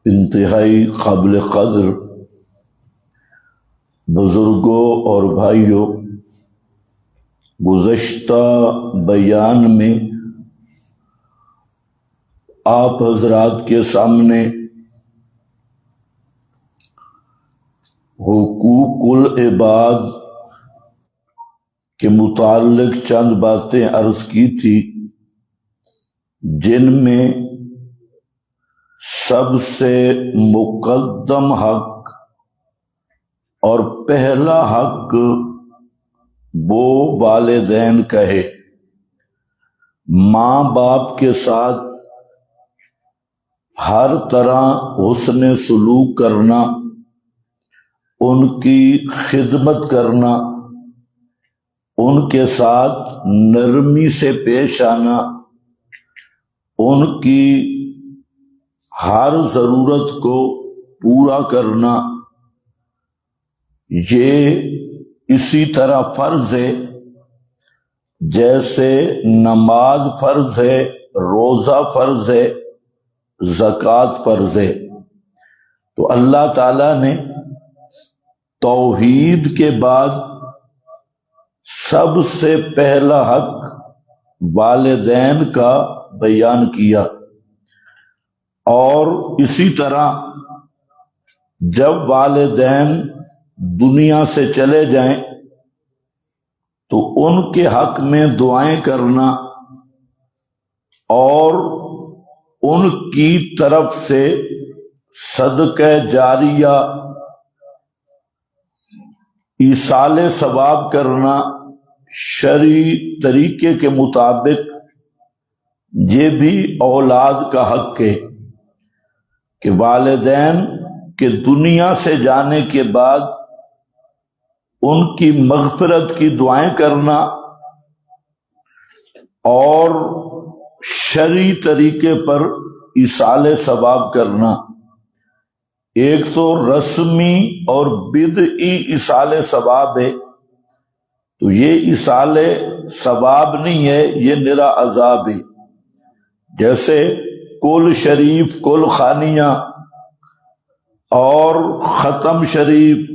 انتہائی قابل قدر بزرگوں اور بھائیوں، گزشتہ بیان میں آپ حضرات کے سامنے حقوق العباد کے متعلق چند باتیں عرض کی تھی، جن میں سب سے مقدم حق اور پہلا حق وہ والدین کا ہے۔ ماں باپ کے ساتھ ہر طرح حسن سلوک کرنا، ان کی خدمت کرنا، ان کے ساتھ نرمی سے پیش آنا، ان کی ہر ضرورت کو پورا کرنا، یہ اسی طرح فرض ہے جیسے نماز فرض ہے، روزہ فرض ہے، زکوٰۃ فرض ہے۔ تو اللہ تعالیٰ نے توحید کے بعد سب سے پہلا حق والدین کا بیان کیا، اور اسی طرح جب والدین دنیا سے چلے جائیں تو ان کے حق میں دعائیں کرنا اور ان کی طرف سے صدقہ جاریہ ایصال ثواب کرنا شرعی طریقے کے مطابق، یہ بھی اولاد کا حق ہے کہ والدین کے دنیا سے جانے کے بعد ان کی مغفرت کی دعائیں کرنا اور شرعی طریقے پر ایصال ثواب کرنا۔ ایک تو رسمی اور بدعی ایصال ثواب ہے، تو یہ ایصال ثواب نہیں ہے، یہ نرا عذاب ہے۔ جیسے کل شریف، کل خانیہ اور ختم شریف،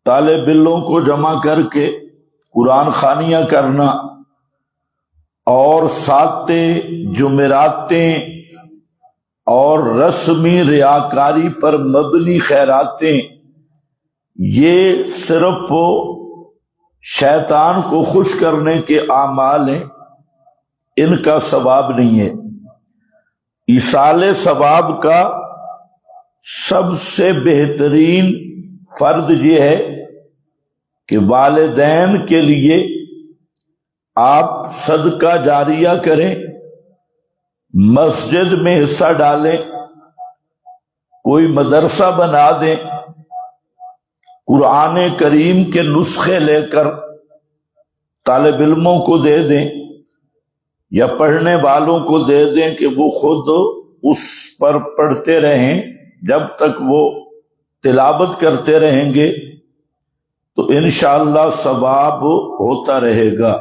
طالب علموں کو جمع کر کے قرآن خوانیاں کرنا، اور ساتیں، جمعراتیں اور رسمی ریاکاری پر مبنی خیراتیں، یہ صرف شیطان کو خوش کرنے کے اعمال ہیں، ان کا ثواب نہیں ہے۔ ایصال ثواب کا سب سے بہترین فرد یہ ہے کہ والدین کے لیے آپ صدقہ جاریہ کریں، مسجد میں حصہ ڈالیں، کوئی مدرسہ بنا دیں، قرآن کریم کے نسخے لے کر طالب علموں کو دے دیں یا پڑھنے والوں کو دے دیں کہ وہ خود اس پر پڑھتے رہیں جب تک وہ تلاوت کرتے رہیں گے، تو انشاءاللہ ثواب ہوتا رہے گا۔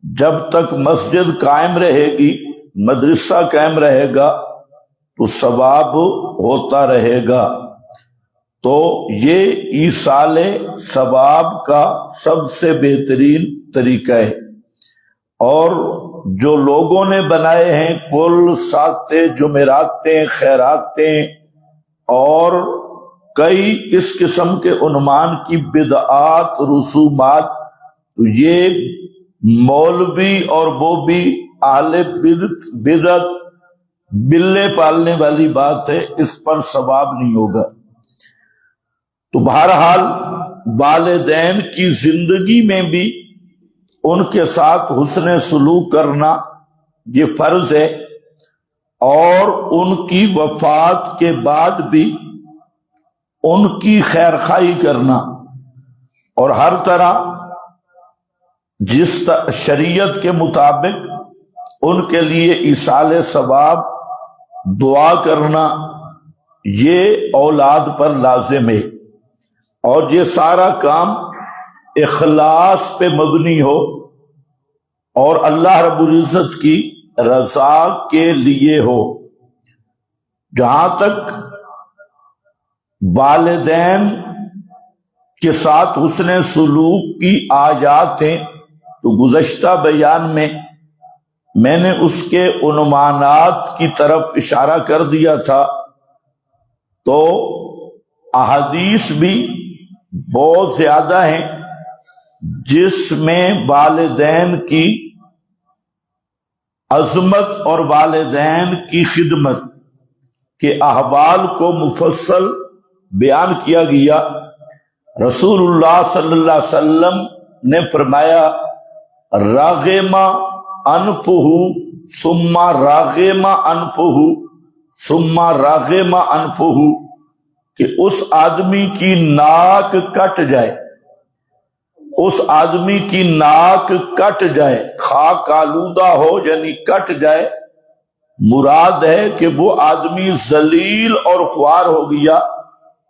جب تک مسجد قائم رہے گی، مدرسہ قائم رہے گا، تو ثواب ہوتا رہے گا۔ تو یہ ایصال ثواب کا سب سے بہترین طریقہ ہے۔ اور جو لوگوں نے بنائے ہیں کل ساتیں، جمعراتیں، خیراتیں اور کئی اس قسم کے عنوان کی بدعات، رسومات، تو یہ مولوی اور وہ بھی اہل بدعت بلے پالنے والی بات ہے، اس پر ثواب نہیں ہوگا۔ تو بہرحال والدین کی زندگی میں بھی ان کے ساتھ حسن سلوک کرنا یہ فرض ہے، اور ان کی وفات کے بعد بھی ان کی خیر خواہی کرنا، اور ہر طرح جس شریعت کے مطابق ان کے لیے ایصال ثواب دعا کرنا، یہ اولاد پر لازم ہے۔ اور یہ سارا کام اخلاص پہ مبنی ہو اور اللہ رب العزت کی رضا کے لیے ہو۔ جہاں تک والدین کے ساتھ حسن سلوک کی آیات ہیں تو گزشتہ بیان میں نے اس کے عنوانات کی طرف اشارہ کر دیا تھا، تو احادیث بھی بہت زیادہ ہیں جس میں والدین کی عظمت اور والدین کی خدمت کے احوال کو مفصل بیان کیا گیا۔ رسول اللہ صلی اللہ علیہ وسلم نے فرمایا راغم انفہ ثم راغم انفہ ثم راغم انفہ، کہ اس آدمی کی ناک کٹ جائے، اس آدمی کی ناک کٹ جائے، خاک آلودہ ہو یعنی کٹ جائے، مراد ہے کہ وہ آدمی ذلیل اور خوار ہو گیا،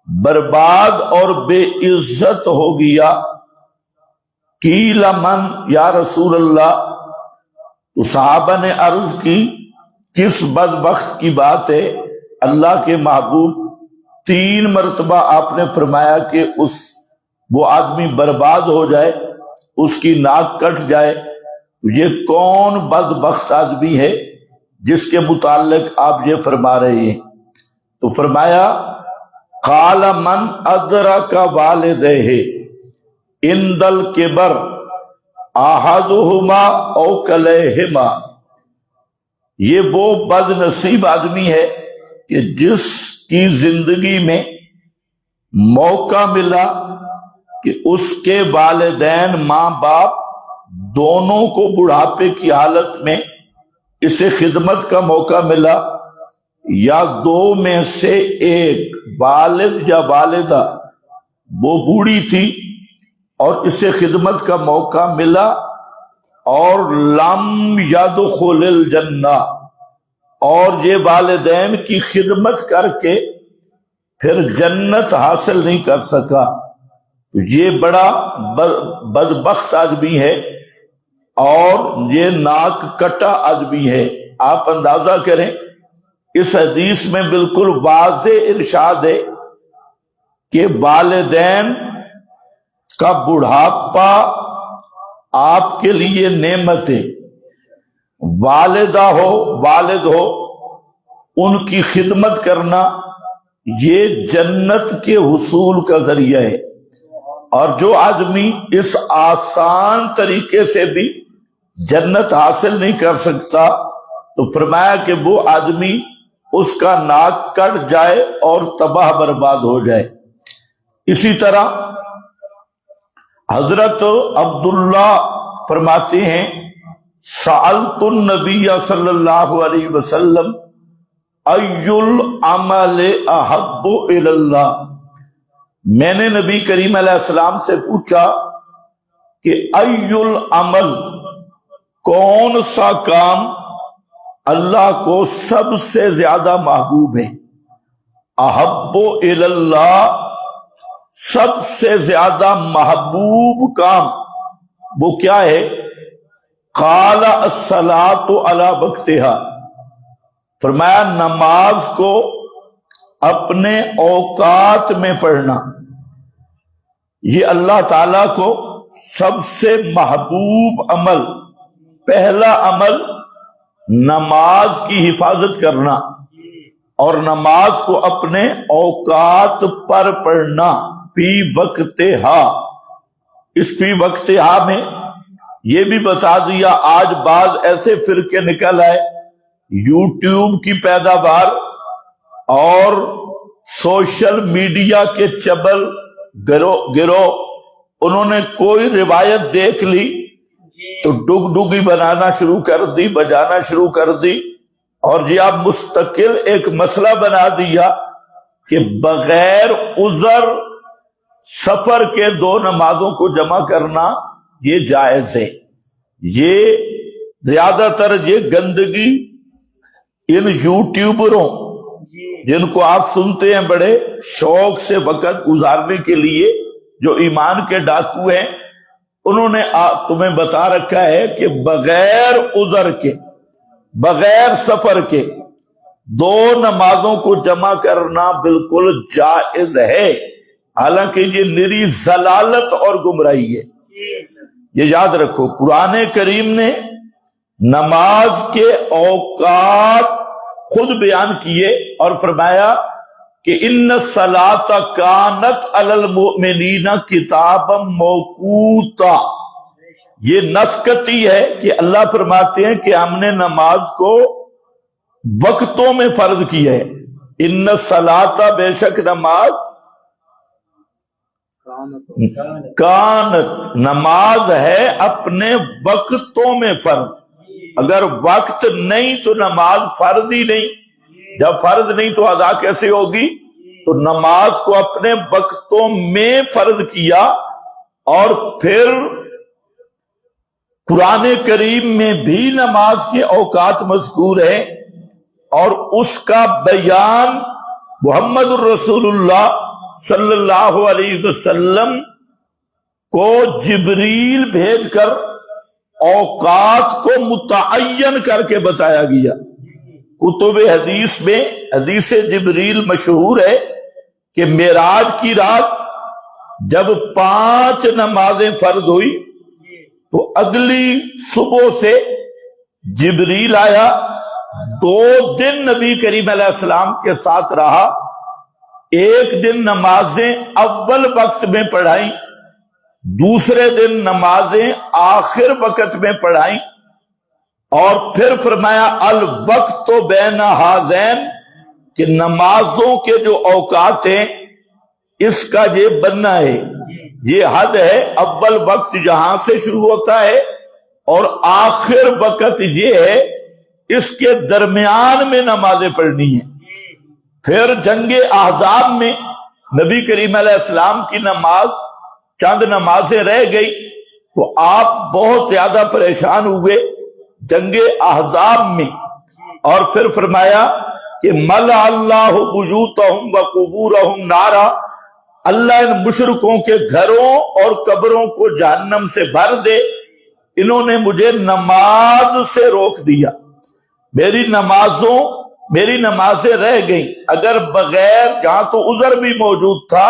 برباد اور بے عزت ہو گیا۔ قیل من یا رسول اللہ، تو صحابہ نے عرض کی کس بدبخت کی بات ہے اللہ کے محبوب؟ 3 مرتبہ آپ نے فرمایا کہ وہ آدمی برباد ہو جائے، اس کی ناک کٹ جائے۔ یہ کون بدبخت آدمی ہے جس کے متعلق آپ یہ فرما رہے ہیں؟ تو فرمایا قال من ادرک والدیہ عند الکبر احدہما او کلیہما، یہ وہ بد نصیب آدمی ہے کہ جس کی زندگی میں موقع ملا کہ اس کے والدین ماں باپ دونوں کو بڑھاپے کی حالت میں اسے خدمت کا موقع ملا، یا 2 میں سے ایک والد یا والدہ وہ بوڑھی تھی اور اسے خدمت کا موقع ملا، اور لم یدخل الجنہ، اور یہ والدین کی خدمت کر کے پھر جنت حاصل نہیں کر سکا، یہ بڑا بدبخت آدمی ہے اور یہ ناک کٹا آدمی ہے۔ آپ اندازہ کریں، اس حدیث میں بالکل واضح ارشاد ہے کہ والدین کا بڑھاپا آپ کے لیے نعمت ہے، والدہ ہو والد ہو ان کی خدمت کرنا یہ جنت کے حصول کا ذریعہ ہے، اور جو آدمی اس آسان طریقے سے بھی جنت حاصل نہیں کر سکتا تو فرمایا کہ وہ آدمی اس کا ناک کٹ جائے اور تباہ برباد ہو جائے۔ اسی طرح حضرت عبداللہ فرماتے ہیں سألت النبی صلی اللہ علیہ وسلم ای العمل احب الی اللہ، میں نے نبی کریم علیہ السلام سے پوچھا کہ ای العمل، کون سا کام اللہ کو سب سے زیادہ محبوب ہے؟ احب الی اللہ، سب سے زیادہ محبوب کام وہ کیا ہے؟ قال الصلاۃ علی وقتہا، فرمایا نماز کو اپنے اوقات میں پڑھنا، یہ اللہ تعالی کو سب سے محبوب عمل، پہلا عمل نماز کی حفاظت کرنا، اور نماز کو اپنے اوقات پر پڑھنا، فی وقتہا۔ اس فی وقتہا میں یہ بھی بتا دیا، آج بعض ایسے فرقے نکل آئے، یوٹیوب کی پیداوار اور سوشل میڈیا کے چبل گروہ، انہوں نے کوئی روایت دیکھ لی تو ڈگ ڈگی بنانا شروع کر دی، بجانا شروع کر دی، اور یہ اب مستقل ایک مسئلہ بنا دیا کہ بغیر عذر سفر کے 2 نمازوں کو جمع کرنا یہ جائز ہے۔ یہ زیادہ تر یہ گندگی ان یوٹیوبروں جن کو آپ سنتے ہیں بڑے شوق سے وقت گزارنے کے لیے، جو ایمان کے ڈاکو ہیں، انہوں نے تمہیں بتا رکھا ہے کہ بغیر عذر کے، بغیر سفر کے دو نمازوں کو جمع کرنا بالکل جائز ہے، حالانکہ یہ نری ضلالت اور گمراہی ہے۔ یہ یاد رکھو، قرآن کریم نے نماز کے اوقات خود بیان کیے اور فرمایا کہ ان الصلاۃ کانت علی المؤمنین کتابا موقوتا۔ یہ نسکتی ہے کہ اللہ فرماتے ہیں کہ ہم نے نماز کو وقتوں میں فرض کیا ہے۔ ان الصلاۃ، بے شک نماز، کانت نماز ہے اپنے وقتوں میں فرض۔ اگر وقت نہیں تو نماز فرض ہی نہیں، جب فرض نہیں تو ادا کیسے ہوگی؟ تو نماز کو اپنے وقتوں میں فرض کیا، اور پھر قرآن کریم میں بھی نماز کے اوقات مذکور ہیں، اور اس کا بیان محمد الرسول اللہ صلی اللہ علیہ وسلم کو جبریل بھیج کر اوقات کو متعین کر کے بتایا گیا۔ کتب حدیث میں حدیث جبریل مشہور ہے کہ معراج کی رات جب 5 نمازیں فرض ہوئی تو اگلی صبح سے جبریل آیا، 2 دن نبی کریم علیہ السلام کے ساتھ رہا، ایک دن نمازیں اول وقت میں پڑھائیں، دوسرے دن نمازیں آخر وقت میں پڑھائیں، اور پھر فرمایا الوقت بین ہذین، کہ نمازوں کے جو اوقات ہیں اس کا یہ بننا ہے، یہ حد ہے، اول وقت جہاں سے شروع ہوتا ہے اور آخر وقت یہ ہے، اس کے درمیان میں نمازیں پڑھنی ہیں۔ پھر جنگ احزاب میں نبی کریم علیہ السلام کی نماز چند نمازیں رہ گئی تو آپ بہت زیادہ پریشان ہوئے جنگ احزاب میں، اور پھر فرمایا کہ ملأ اللہ بیوتہم وقبورہم نارا، اللہ ان مشرکوں کے گھروں اور قبروں کو جہنم سے بھر دے، انہوں نے مجھے نماز سے روک دیا، میری نمازیں رہ گئیں۔ اگر بغیر، جہاں تو عذر بھی موجود تھا،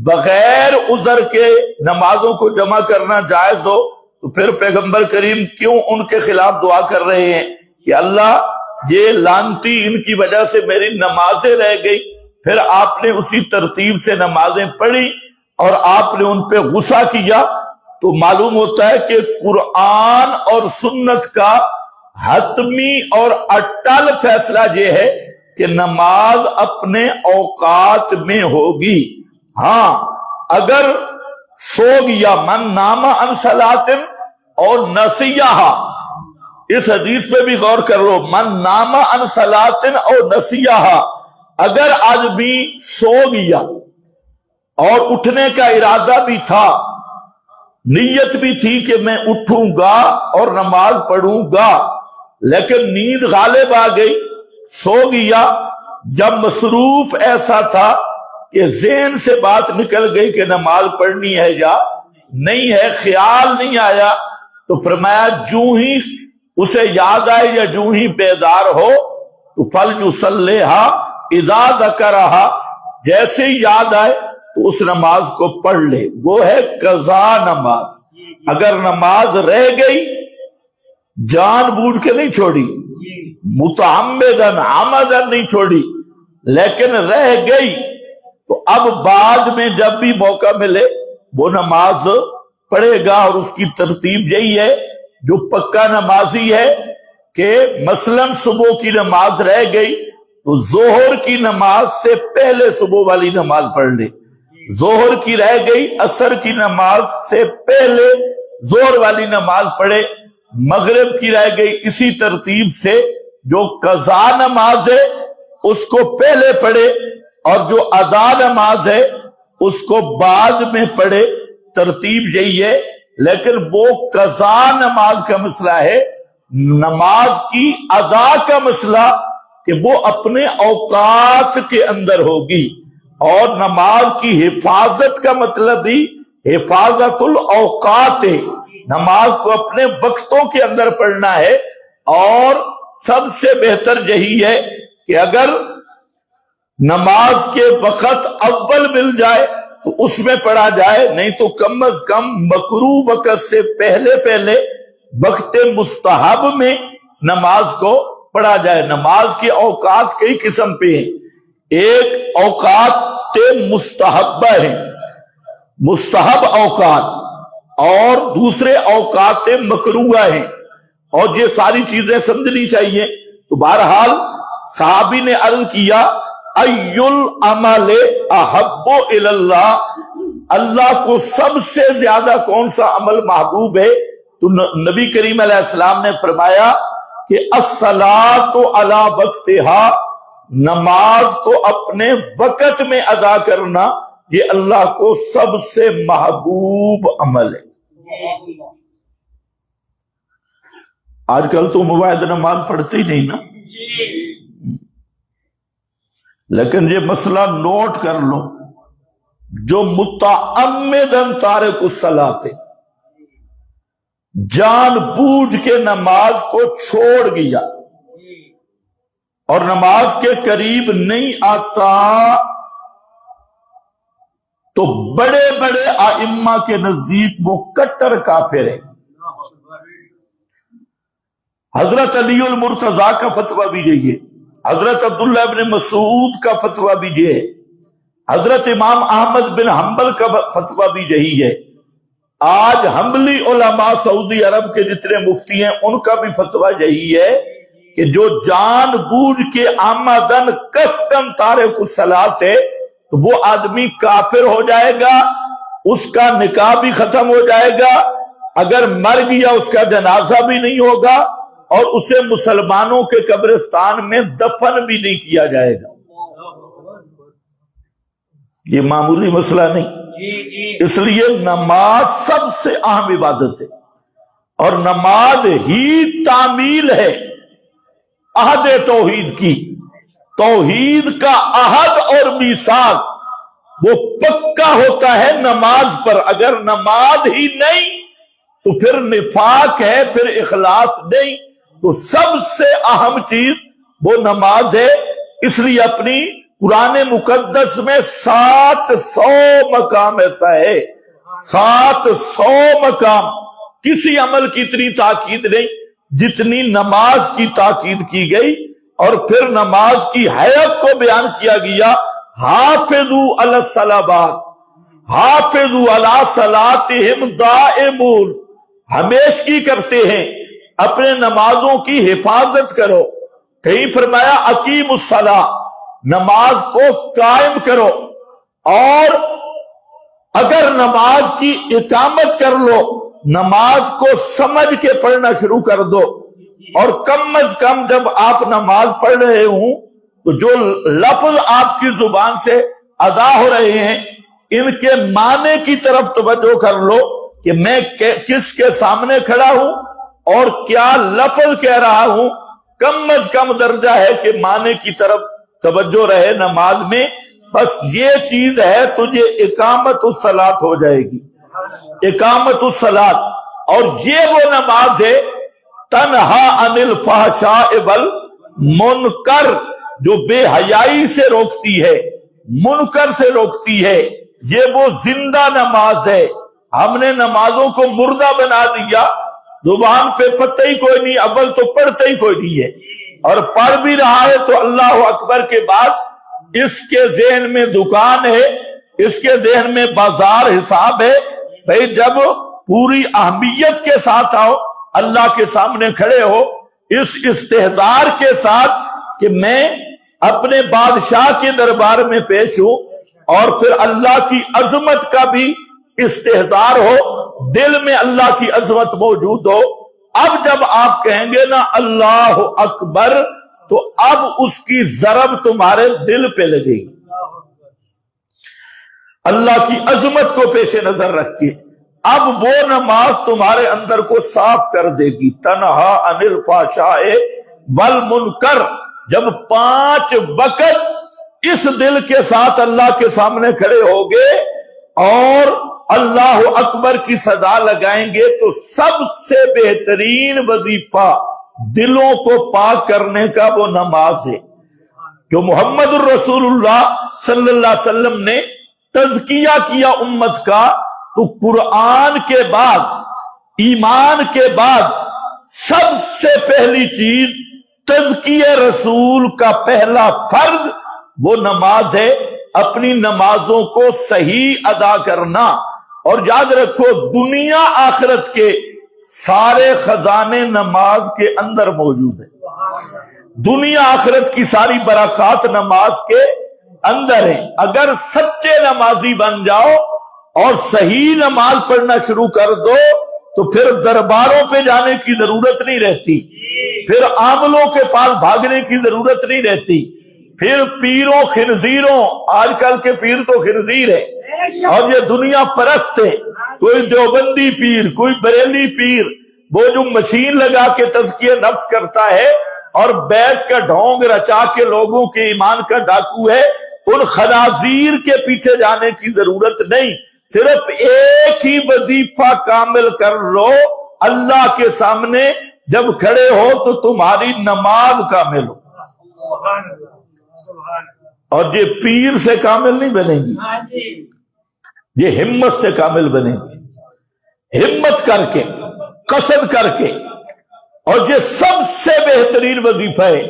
بغیر عذر کے نمازوں کو جمع کرنا جائز ہو تو پھر پیغمبر کریم کیوں ان کے خلاف دعا کر رہے ہیں کہ اللہ یہ لعنتی ان کی وجہ سے میری نمازیں رہ گئی؟ پھر آپ نے اسی ترتیب سے نمازیں پڑھی اور آپ نے ان پہ غصہ کیا۔ تو معلوم ہوتا ہے کہ قرآن اور سنت کا حتمی اور اٹل فیصلہ یہ ہے کہ نماز اپنے اوقات میں ہوگی۔ ہاں، اگر سو گیا، من نام عن صلاۃ اور نسیہا، اس حدیث پہ بھی غور کر لو، من نام عن صلاۃ اور نسیہا، اگر آدمی سو گیا اور اٹھنے کا ارادہ بھی تھا، نیت بھی تھی کہ میں اٹھوں گا اور نماز پڑھوں گا، لیکن نیند غالب آ گئی، سو گیا، جب مصروف ایسا تھا کہ ذہن سے بات نکل گئی کہ نماز پڑھنی ہے یا نہیں ہے، خیال نہیں آیا، تو فرمایا جو ہی اسے یاد آئے یا جو ہی بیدار ہو تو فلیصلیھا اذا ذکرھا، جیسے ہی یاد آئے تو اس نماز کو پڑھ لے، وہ ہے قضا نماز۔ اگر نماز رہ گئی، جان بوجھ کے نہیں چھوڑی، متعمدن عمدن نہیں چھوڑی، لیکن رہ گئی، تو اب بعد میں جب بھی موقع ملے وہ نماز پڑھے گا۔ اور اس کی ترتیب یہی ہے، جو پکا نمازی ہے کہ مثلاً صبح کی نماز رہ گئی تو ظہر کی نماز سے پہلے صبح والی نماز پڑھ لے، ظہر کی رہ گئی عصر کی نماز سے پہلے ظہر والی نماز پڑھے، مغرب کی رہ گئی اسی ترتیب سے، جو قضا نماز ہے اس کو پہلے پڑھے اور جو ادا نماز ہے اس کو بعد میں پڑھے، ترتیب یہی ہے۔ لیکن وہ قضا نماز کا مسئلہ ہے، نماز کی ادا کا مسئلہ کہ وہ اپنے اوقات کے اندر ہوگی، اور نماز کی حفاظت کا مطلب بھی حفاظت الاوقات ہے، نماز کو اپنے وقتوں کے اندر پڑھنا ہے۔ اور سب سے بہتر یہی ہے کہ اگر نماز کے وقت اول مل جائے تو اس میں پڑھا جائے، نہیں تو کم از کم مکروہ وقت سے پہلے پہلے وقت مستحب میں نماز کو پڑھا جائے۔ نماز کے اوقات کئی قسم پہ ہیں، ایک اوقات مستحبہ ہیں، مستحب اوقات، اور دوسرے اوقات مکروہ ہیں، اور یہ ساری چیزیں سمجھنی چاہیے۔ تو بہرحال صحابی نے عرض کیا ای العمل احب الی اللہ، اللہ کو سب سے زیادہ کون سا عمل محبوب ہے؟ تو نبی کریم علیہ السلام نے فرمایا کہ الصلاۃ علی وقتہا، نماز کو اپنے وقت میں ادا کرنا یہ اللہ کو سب سے محبوب عمل ہے۔ آج کل تو مباحث نماز پڑھتے ہی نہیں نا، لیکن یہ مسئلہ نوٹ کر لو، جو متعمدن تارک الصلاۃ، جان بوجھ کے نماز کو چھوڑ گیا اور نماز کے قریب نہیں آتا، تو بڑے بڑے ائمہ کے نزدیک وہ کٹر کافر ہے۔ حضرت علی المرتضیٰ کا فتویٰ بھی یہی ہے، حضرت عبداللہ ابن مسعود کا فتویٰ بھی یہ ہے، حضرت امام احمد بن حنبل کا فتویٰ بھی یہی ہے، آج حنبلی علماء سعودی عرب کے جتنے مفتی ہیں ان کا بھی فتویٰ یہی ہے کہ جو جان بوجھ کے آمدن قصدن تارک الصلاۃ ہے تو وہ آدمی کافر ہو جائے گا، اس کا نکاح بھی ختم ہو جائے گا، اگر مر گیا اس کا جنازہ بھی نہیں ہوگا، اور اسے مسلمانوں کے قبرستان میں دفن بھی نہیں کیا جائے گا۔ یہ معمولی مسئلہ نہیں، اس لیے نماز سب سے اہم عبادت ہے، اور نماز ہی تعمیل ہے عہد توحید کی۔ توحید کا عہد اور میثاق وہ پکا ہوتا ہے نماز پر، اگر نماز ہی نہیں تو پھر نفاق ہے، پھر اخلاص نہیں، تو سب سے اہم چیز وہ نماز ہے۔ اس لیے اپنی قرآن مقدس میں 700 مقام ایسا ہے، 700 مقام، کسی عمل کی اتنی تاکید نہیں جتنی نماز کی تاکید کی گئی، اور پھر نماز کی حیت کو بیان کیا گیا، حافظوا علی الصلوات، حافظوا علی صلاتہم دائمون، ہمیشگی کرتے ہیں، اپنے نمازوں کی حفاظت کرو۔ کہیں فرمایا اقیم الصلاۃ، نماز کو قائم کرو، اور اگر نماز کی اقامت کر لو، نماز کو سمجھ کے پڑھنا شروع کر دو، اور کم از کم جب آپ نماز پڑھ رہے ہوں تو جو لفظ آپ کی زبان سے ادا ہو رہے ہیں ان کے معنی کی طرف توجہ کر لو کہ میں کس کے سامنے کھڑا ہوں اور کیا لفظ کہہ رہا ہوں۔ کم از کم درجہ ہے کہ معنی کی طرف توجہ رہے نماز میں، بس یہ چیز ہے تجھے اقامت الصلاۃ ہو جائے گی، اقامت الصلاۃ۔ اور یہ وہ نماز ہے تنہا عن الفحشاء والمنکر، جو بے حیائی سے روکتی ہے، منکر سے روکتی ہے، یہ وہ زندہ نماز ہے۔ ہم نے نمازوں کو مردہ بنا دیا، زبان پہ پتہ ہی کوئی نہیں، اول تو پڑھتا ہی کوئی نہیں ہے، اور پڑھ بھی رہا ہے تو اللہ اکبر کے بعد اس کے ذہن میں دکان ہے، اس کے ذہن میں بازار حساب ہے۔ بھئی جب پوری اہمیت کے ساتھ آؤ، اللہ کے سامنے کھڑے ہو اس استحضار کے ساتھ کہ میں اپنے بادشاہ کے دربار میں پیش ہوں، اور پھر اللہ کی عظمت کا بھی استحضار ہو، دل میں اللہ کی عظمت موجود ہو۔ اب جب آپ کہیں گے نا اللہ اکبر تو اب اس کی ضرب تمہارے دل پہ لگے گی، اللہ کی عظمت کو پیش نظر رکھ کے اب وہ نماز تمہارے اندر کو صاف کر دے گی۔ تنہا عن الفحشاء والمنکر، جب 5 وقت اس دل کے ساتھ اللہ کے سامنے کھڑے ہوگے اور اللہ اکبر کی صدا لگائیں گے تو سب سے بہترین وظیفہ دلوں کو پاک کرنے کا وہ نماز ہے۔ جو محمد الرسول اللہ صلی اللہ علیہ وسلم نے تزکیہ کیا امت کا، تو قرآن کے بعد، ایمان کے بعد سب سے پہلی چیز تزکیہ رسول کا پہلا فرض وہ نماز ہے۔ اپنی نمازوں کو صحیح ادا کرنا، اور یاد رکھو دنیا آخرت کے سارے خزانے نماز کے اندر موجود ہیں۔ دنیا آخرت کی ساری برکات نماز کے اندر ہیں۔ اگر سچے نمازی بن جاؤ اور صحیح نماز پڑھنا شروع کر دو تو پھر درباروں پہ جانے کی ضرورت نہیں رہتی، پھر عاملوں کے پاس بھاگنے کی ضرورت نہیں رہتی، پھر پیروں خنزیروں، آج کل کے پیر تو خنزیر ہے اور یہ دنیا پرست ہے، کوئی دیوبندی پیر، کوئی بریلی پیر، وہ جو مشین لگا کے تزکیہ نفس کرتا ہے اور بیت کا ڈھونگ رچا کے لوگوں کے ایمان کا ڈاکو ہے، ان خنازیر کے پیچھے جانے کی ضرورت نہیں۔ صرف ایک ہی وظیفہ کامل کر لو، اللہ کے سامنے جب کھڑے ہو تو تمہاری نماز کامل ہو، اور یہ پیر سے کامل نہیں بنے گی، یہ ہمت سے کامل بنے گی، ہمت کر کے، قصد کر کے۔ اور یہ سب سے بہترین وظیفہ ہے۔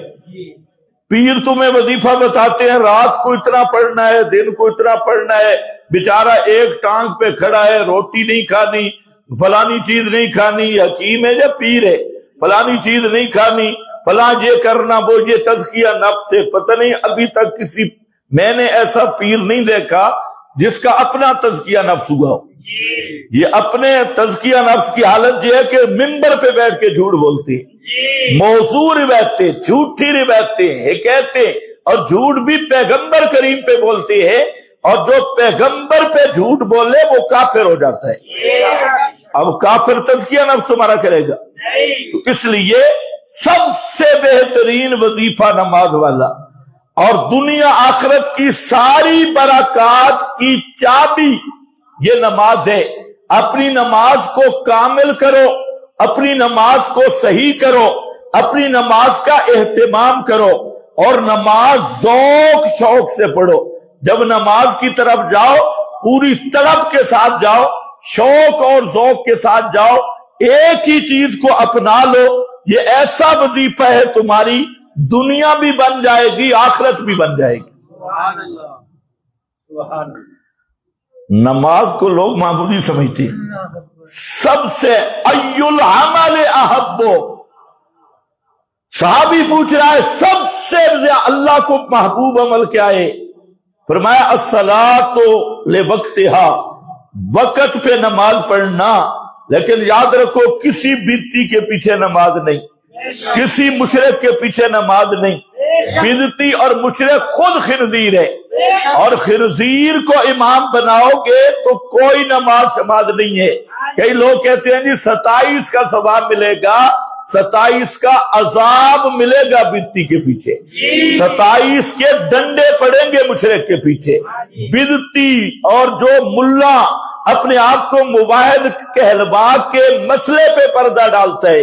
پیر تمہیں وظیفہ بتاتے ہیں رات کو اتنا پڑھنا ہے، دن کو اتنا پڑھنا ہے، بیچارہ ایک ٹانگ پہ کھڑا ہے، روٹی نہیں کھانی، فلانی چیز نہیں کھانی، حکیم ہے یا پیر ہے، فلانی چیز نہیں کھانی، فلاں یہ کرنا، وہ یہ تزکیہ نفس ہے۔ پتہ نہیں ابھی تک میں نے ایسا پیر نہیں دیکھا جس کا اپنا تزکیہ نفس ہوا ہو۔ یہ اپنے تزکیہ نفس کی حالت یہ ہے کہ منبر پہ بیٹھ کے جھوٹ بولتے ہیں، موضوع روایتیں، جھوٹی روایتیں، حکایتیں، اور جھوٹ بھی پیغمبر کریم پہ بولتے ہیں، اور جو پیغمبر پہ جھوٹ بولے وہ کافر ہو جاتا ہے۔ اب کافر تزکیہ نفس تمہارا کرے گا؟ تو اس لیے سب سے بہترین وظیفہ نماز والا، اور دنیا آخرت کی ساری برکات کی چابی یہ نماز ہے۔ اپنی نماز کو کامل کرو، اپنی نماز کو صحیح کرو، اپنی نماز کا اہتمام کرو، اور نماز ذوق شوق سے پڑھو۔ جب نماز کی طرف جاؤ پوری تڑپ کے ساتھ جاؤ، شوق اور ذوق کے ساتھ جاؤ، ایک ہی چیز کو اپنا لو، یہ ایسا وظیفہ ہے تمہاری دنیا بھی بن جائے گی، آخرت بھی بن جائے گی۔ سبحان اللہ، سبحان اللہ۔ نماز کو لوگ معمولی سمجھتے ہیں۔ سب سے ای العمل احبو، صحابی پوچھ رہا ہے سب سے اللہ کو محبوب عمل کیا ہے؟ فرمایا الصلاۃ لوقتها، وقت پہ نماز پڑھنا۔ لیکن یاد رکھو کسی بدعتی کے پیچھے نماز نہیں، کسی مشرک کے پیچھے نماز نہیں۔ بدعتی اور مشرک خود خنزیر ہے، اور خنزیر کو امام بناؤ گے تو کوئی نماز شماز نہیں ہے۔ کئی لوگ کہتے ہیں جی 27 کا ثواب ملے گا، 27 کا عذاب ملے گا بدعتی کے پیچھے، 27 کے ڈنڈے پڑیں گے مشرک کے پیچھے۔ بدعتی اور جو ملا اپنے آپ کو مواحد کہلوا کے مسئلے پہ پردہ ڈالتا ہے،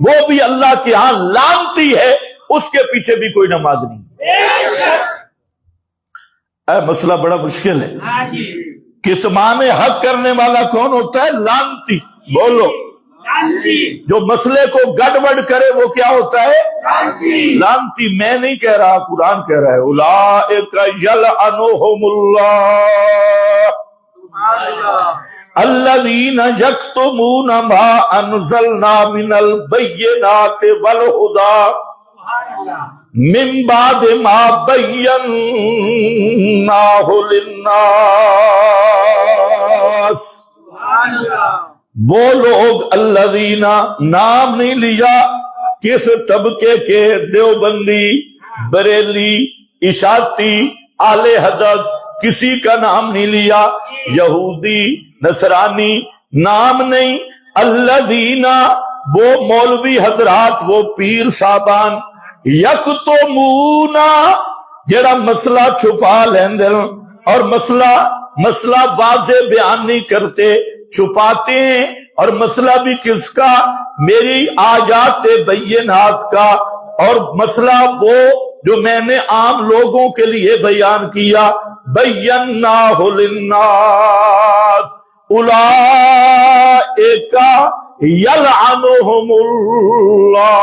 وہ بھی اللہ کے ہاں لعنتی ہے، اس کے پیچھے بھی کوئی نماز نہیں۔ مسئلہ بڑا مشکل ہے۔ کتمان حق کرنے والا کون ہوتا ہے؟ لعنتی۔ بولو، جو مسئلے کو گڑبڑ کرے وہ کیا ہوتا ہے؟ لعنتی۔ میں نہیں کہہ رہا، قرآن کہہ رہا ہے اولئک یلعنہم اللہ الذین یکتمون ما انزلنا من البینات والہدی من بعد ما بیناہ للناس۔ وہ لوگ الذین، نام نہیں لیا کس طبقے کے، دیوبندی، بریلی، اشاعتی، اہل حدیث، کسی کا نام نہیں لیا، یہودی، نصرانی، نام نہیں۔ الذین، وہ مولوی حضرات، وہ پیر صاحبان، یکتمون، جڑا مسئلہ چھپا لیندے اور مسئلہ واضح بیان نہیں کرتے، چھپاتے ہیں۔ اور مسئلہ بھی کس کا؟ میری آیات بینات کا۔ اور مسئلہ وہ جو میں نے عام لوگوں کے لیے بیان کیا، بیناہ للناس اولئک یلعنہم اللہ۔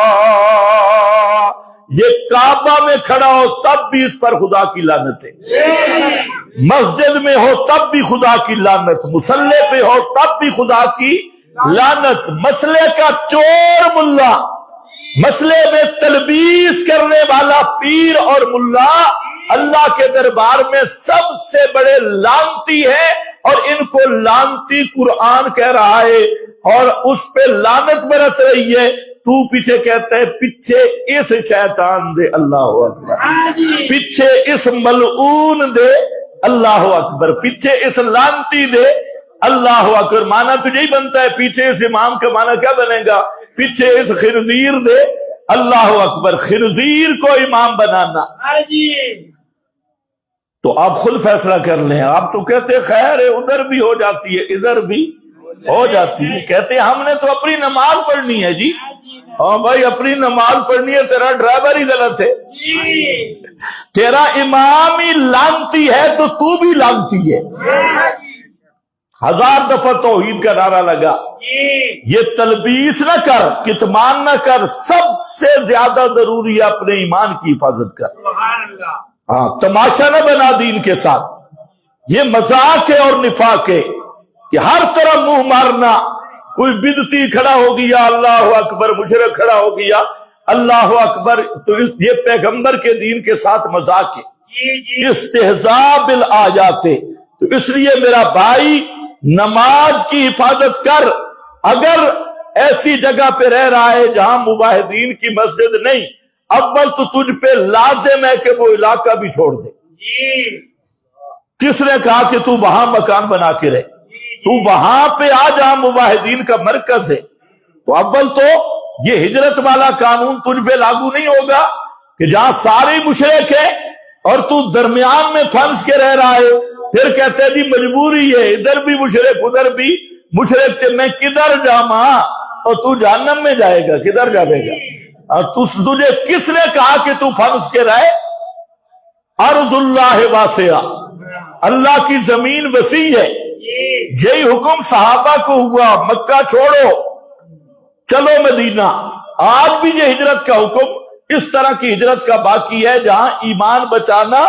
یہ کعبہ میں کھڑا ہو تب بھی اس پر خدا کی لعنت ہے، مسجد میں ہو تب بھی خدا کی لعنت، مصلی پہ ہو تب بھی خدا کی لعنت۔ مسئلے کا چور ملا، مسئلے میں تلبیس کرنے والا پیر اور ملا اللہ کے دربار میں سب سے بڑے لعنتی ہے، اور ان کو لعنتی قرآن کہہ رہا ہے اور اس پہ لعنت برس رہی ہے۔ تو پیچھے کہتا ہے پیچھے اس شیطان دے، اللہ اکبر، پیچھے اس ملعون دے، اللہ اکبر، پیچھے اس لعنتی دے، اللہ اکبر۔ معنی تو یہی بنتا ہے، پیچھے اس امام کا معنی کیا بنے گا؟ پیچھے اس خنزیر دے، اللہ اکبر، خنزیر کو امام بنانا۔ تو آپ خود فیصلہ کر لیں۔ آپ تو کہتے خیر ہے، ادھر بھی ہو جاتی ہے ادھر بھی ہو جاتی ہے، کہتے ہم نے تو اپنی نماز پڑھنی ہے جی۔ ہاں بھائی، اپنی نماز پڑھنی ہے، تیرا ڈرائیور ہی غلط ہے، تیرا امام ہی لعنتی ہے تو تو بھی لعنتی ہے۔ 1000 دفعہ توحید کا نعرہ لگا۔ یہ تلبیس نہ کر، کتمان نہ کر، سب سے زیادہ ضروری ہے اپنے ایمان کی حفاظت کر۔ ہاں، تماشا نہ بنا دین کے ساتھ، یہ مذاق ہے اور نفاق ہے کہ ہر طرف منہ مارنا۔ کوئی بدعتی کھڑا ہو گیا، اللہ اکبر، مشرک کھڑا ہو گیا، اللہ اکبر، تو یہ پیغمبر کے دین کے ساتھ مذاق ہے، استہزاء بالآیات ہے۔ تو اس لیے میرا بھائی، نماز کی حفاظت کر۔ اگر ایسی جگہ پہ رہ رہا ہے جہاں مباہدین کی مسجد نہیں، اول تو تجھ پہ لازم ہے کہ وہ علاقہ بھی چھوڑ دے۔ کس نے کہا کہ تو وہاں مکان بنا کے رہے؟ تو وہاں پہ آ جہاں مباہدین کا مرکز ہے۔ تو اول تو یہ ہجرت والا قانون تجھ پہ لاگو نہیں ہوگا کہ جہاں سارے مشرک ہے اور تو درمیان میں پھنس کے رہ رہا ہے، پھر کہتے ہیں جی مجبوری ہے، ادھر بھی مشرک ادھر بھی مشرک تھے، میں کدھر جاواں؟ اور تو جہنم میں جائے گا، کدھر جائے گا؟ تجھے کس نے کہا کہ تو پھنس کے رہے؟ ارض اللہ واسعہ، اللہ کی زمین وسیع ہے۔ یہی حکم صحابہ کو ہوا، مکہ چھوڑو چلو مدینہ۔ آج بھی یہ ہجرت کا حکم اس طرح کی ہجرت کا باقی ہے جہاں ایمان بچانا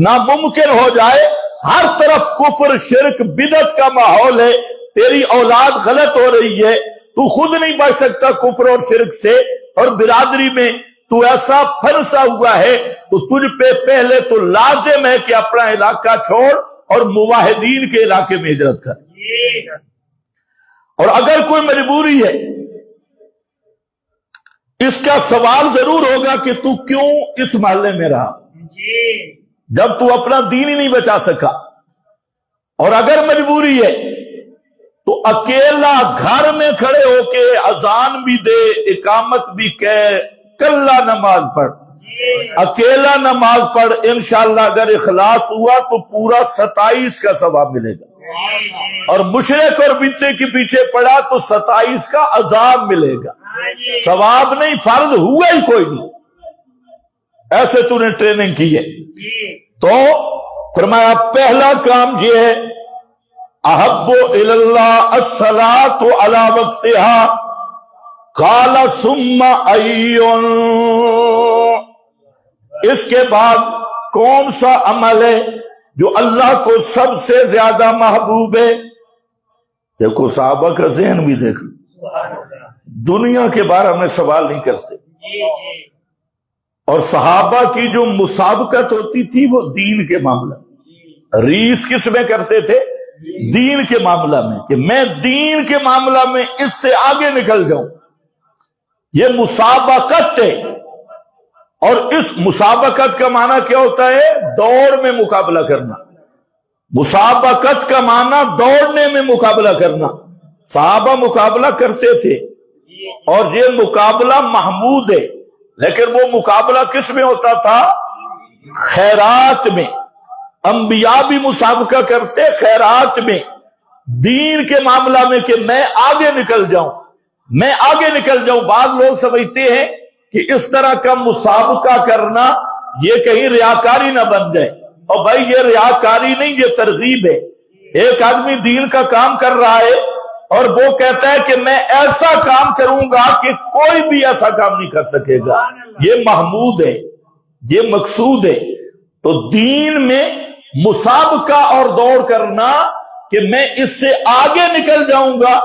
ناممکن ہو جائے، ہر طرف کفر، شرک، بدعت کا ماحول ہے، تیری اولاد غلط ہو رہی ہے، تو خود نہیں بچ سکتا کفر اور شرک سے، اور برادری میں تو ایسا پھنسا ہوا ہے، تو تجھ پہ پہلے تو لازم ہے کہ اپنا علاقہ چھوڑ اور موحدین کے علاقے میں ہجرت کر۔ اور اگر کوئی مجبوری ہے، اس کا سوال ضرور ہوگا کہ تو کیوں اس محلے میں رہا جب تو اپنا دین ہی نہیں بچا سکا۔ اور اگر مجبوری ہے تو اکیلا گھر میں کھڑے ہو کے اذان بھی دے، اقامت بھی کہے، کلا نماز پڑھ، اکیلا نماز پڑھ، انشاءاللہ اگر اخلاص ہوا تو پورا 27 کا ثواب ملے گا، اور مشرک اور بدعت کے پیچھے پڑا تو 27 کا عذاب ملے گا۔ ثواب نہیں، فرض ہوا ہی کوئی نہیں، ایسے تو نے ٹریننگ کی ہے۔ تو فرمایا پہلا کام یہ ہے، احب اللہ الصلاۃ علی وقتہا، قال ثم ایون، اس کے بعد کون سا عمل ہے جو اللہ کو سب سے زیادہ محبوب ہے؟ دیکھو صحابہ کا ذہن بھی دیکھو، دنیا کے بارے میں سوال نہیں کرتے، اور صحابہ کی جو مسابقت ہوتی تھی وہ دین کے معاملہ میں، ریس کس میں کرتے تھے؟ دین کے معاملہ میں، کہ میں دین کے معاملہ میں اس سے آگے نکل جاؤں، یہ مسابقت ہے۔ اور اس مسابقت کا معنی کیا ہوتا ہے؟ دوڑ میں مقابلہ کرنا۔ مسابقت کا معنی دوڑنے میں مقابلہ کرنا۔ صحابہ مقابلہ کرتے تھے، اور یہ مقابلہ محمود ہے، لیکن وہ مقابلہ کس میں ہوتا تھا؟ خیرات میں۔ انبیاء بھی مسابقہ کرتے خیرات میں، دین کے معاملہ میں، کہ میں آگے نکل جاؤں، میں آگے نکل جاؤں۔ بعض لوگ سمجھتے ہیں کہ اس طرح کا مسابقہ کرنا یہ کہیں ریاکاری نہ بن جائے. اور بھائی یہ ریاکاری نہیں، یہ ترغیب ہے. ایک آدمی دین کا کام کر رہا ہے اور وہ کہتا ہے کہ میں ایسا کام کروں گا کہ کوئی بھی ایسا کام نہیں کر سکے گا، یہ محمود ہے، یہ مقصود ہے. تو دین میں مسابقہ اور دوڑ کرنا کہ میں اس سے آگے نکل جاؤں گا،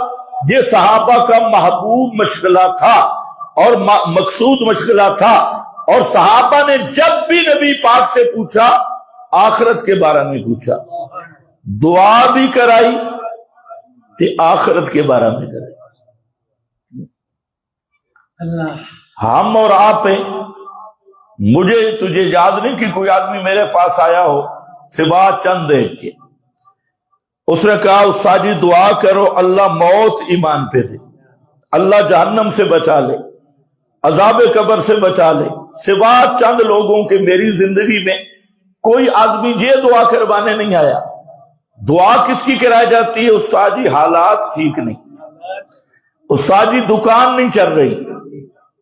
یہ صحابہ کا محبوب مشغلہ تھا اور مقصود مشغلہ تھا. اور صحابہ نے جب بھی نبی پاک سے پوچھا آخرت کے بارے میں پوچھا، دعا بھی کرائی کہ آخرت کے بارے میں کرائی. ہم اور آپ ہیں، مجھے تجھے یاد نہیں کہ کوئی آدمی میرے پاس آیا ہو سوا چند ایک کے، اس نے کہا استاد جی دعا کرو اللہ موت ایمان پہ دے، اللہ جہنم سے بچا لے، عذاب قبر سے بچا لے. سوا چند لوگوں کے میری زندگی میں کوئی آدمی یہ دعا کروانے نہیں آیا. دعا کس کی کرائی جاتی ہے؟ استاد جی حالات ٹھیک نہیں، استاد جی دکان نہیں چل رہی،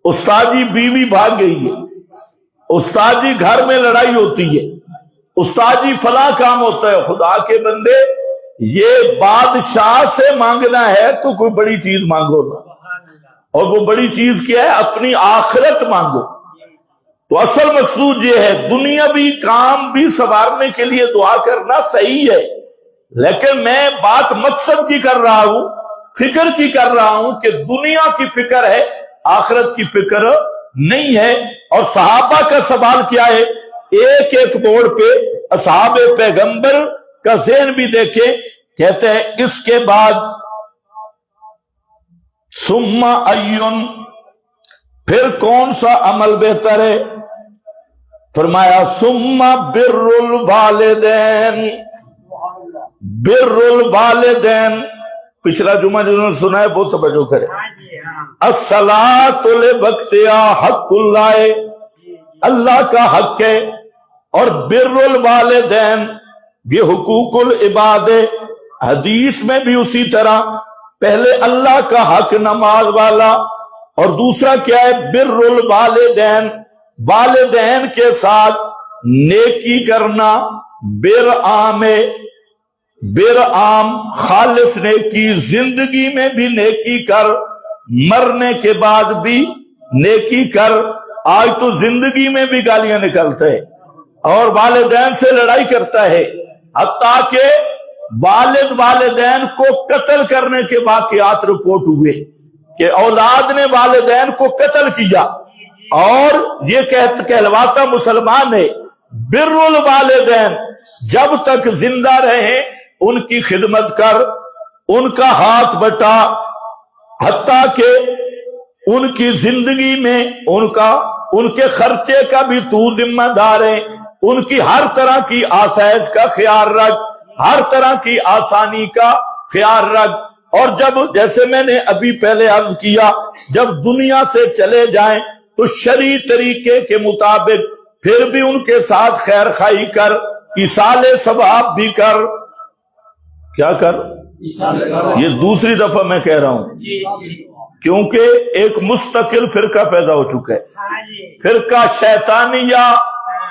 استاد جی بیوی بھاگ گئی ہے، استاد جی گھر میں لڑائی ہوتی ہے، استاد جی فلاں کام ہوتا ہے. خدا کے بندے یہ بادشاہ سے مانگنا ہے تو کوئی بڑی چیز مانگو نا، اور وہ بڑی چیز کیا ہے؟ اپنی آخرت مانگو. تو اصل مقصود یہ ہے، دنیاوی کام بھی سنوارنے کے لیے دعا کرنا صحیح ہے، لیکن میں بات مقصد کی کر رہا ہوں، فکر کی کر رہا ہوں کہ دنیا کی فکر ہے، آخرت کی فکر نہیں ہے. اور صحابہ کا سوال کیا ہے؟ ایک ایک موڑ پہ اصحاب پیغمبر کا ذہن بھی دیکھیں. کہتے ہیں اس کے بعد ثم ایون، پھر کون سا عمل بہتر ہے؟ فرمایا ثم بر الوالدین. بر الوالدین پچھلا جمعہ جنہوں نے سنا ہے بہت توجہ کرے. الصلاۃ لوقتها حق اللہ، اللہ کا حق ہے. اور بر الوالدین یہ حقوق العباد ہے. حدیث میں بھی اسی طرح پہلے اللہ کا حق نماز والا، اور دوسرا کیا ہے؟ بر الوالدین، والدین کے ساتھ نیکی کرنا. بر عام ہے، بر عام خالص نیکی، زندگی میں بھی نیکی کر، مرنے کے بعد بھی نیکی کر. آج تو زندگی میں بھی گالیاں نکلتے ہیں اور والدین سے لڑائی کرتا ہے، حتیٰ کہ والد والدین کو قتل کرنے کے واقعات رپورٹ ہوئے کہ اولاد نے والدین کو قتل کیا، اور یہ کہلواتا مسلمان ہے. بر الوالدین، جب تک زندہ رہیں ان کی خدمت کر، ان کا ہاتھ بٹا، حتیٰ کہ ان کی زندگی میں ان کے خرچے کا بھی تو ذمہ دار ہے. ان کی ہر طرح کی آسائش کا خیال رکھ، ہر طرح کی آسانی کا خیال رکھ. اور جب جیسے میں نے ابھی پہلے عرض کیا، جب دنیا سے چلے جائیں تو شرعی طریقے کے مطابق پھر بھی ان کے ساتھ خیر خواہی کر، ایصال ثواب بھی کر. کیا کر؟ یہ دوسری دفعہ میں کہہ رہا ہوں، کیونکہ ایک مستقل فرقہ پیدا ہو چکا ہے. فرقہ شیطانیہ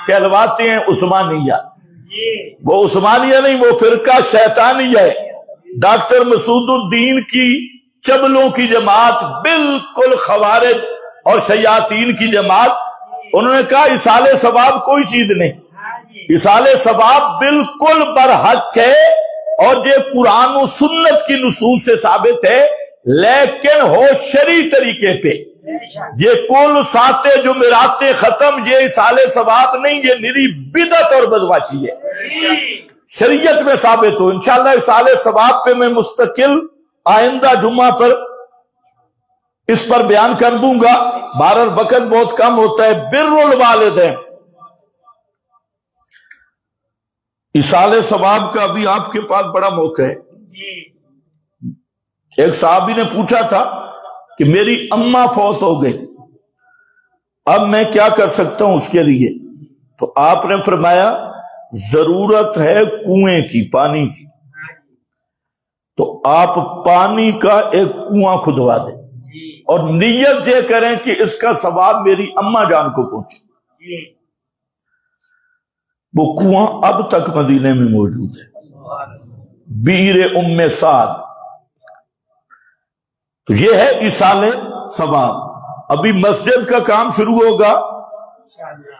کہلواتے ہیں، عثمانیہ. وہ عثمانیہ نہیں، وہ فرقہ شیطانیہ ہے. ڈاکٹر مسعود الدین کی چبلوں کی جماعت بالکل خوارج اور شیاطین کی جماعت. انہوں نے کہا ایصال ثواب کوئی چیز نہیں، ایصال ثواب بالکل برحق ہے، اور یہ قرآن و سنت کی نصوص سے ثابت ہے، لیکن ہو شرعی طریقے پہ. یہ کل ساتے جمعراتے ختم، یہ ایصال ثواب نہیں، یہ نری بدعت اور بدمعاشی ہے، شریعت میں ثابت ہو. انشاءاللہ ایصال ثواب پہ میں مستقل آئندہ جمعہ پر اس پر بیان کر دوں گا. بہرحال وقت بہت کم ہوتا ہے. بر الوالدین، ایصال ثواب کا بھی آپ کے پاس بڑا موقع ہے. ایک صحابی نے پوچھا تھا کہ میری اماں فوت ہو گئی، اب میں کیا کر سکتا ہوں اس کے لیے؟ تو آپ نے فرمایا ضرورت ہے کنویں کی، پانی کی، تو آپ پانی کا ایک کنواں کھدوا دیں اور نیت یہ کریں کہ اس کا ثواب میری اماں جان کو پہنچے. وہ کنواں اب تک مدینے میں موجود ہے، بیر ام سعد۔ تو یہ ہے ایصال ثواب۔ ابھی مسجد کا کام شروع ہوگا،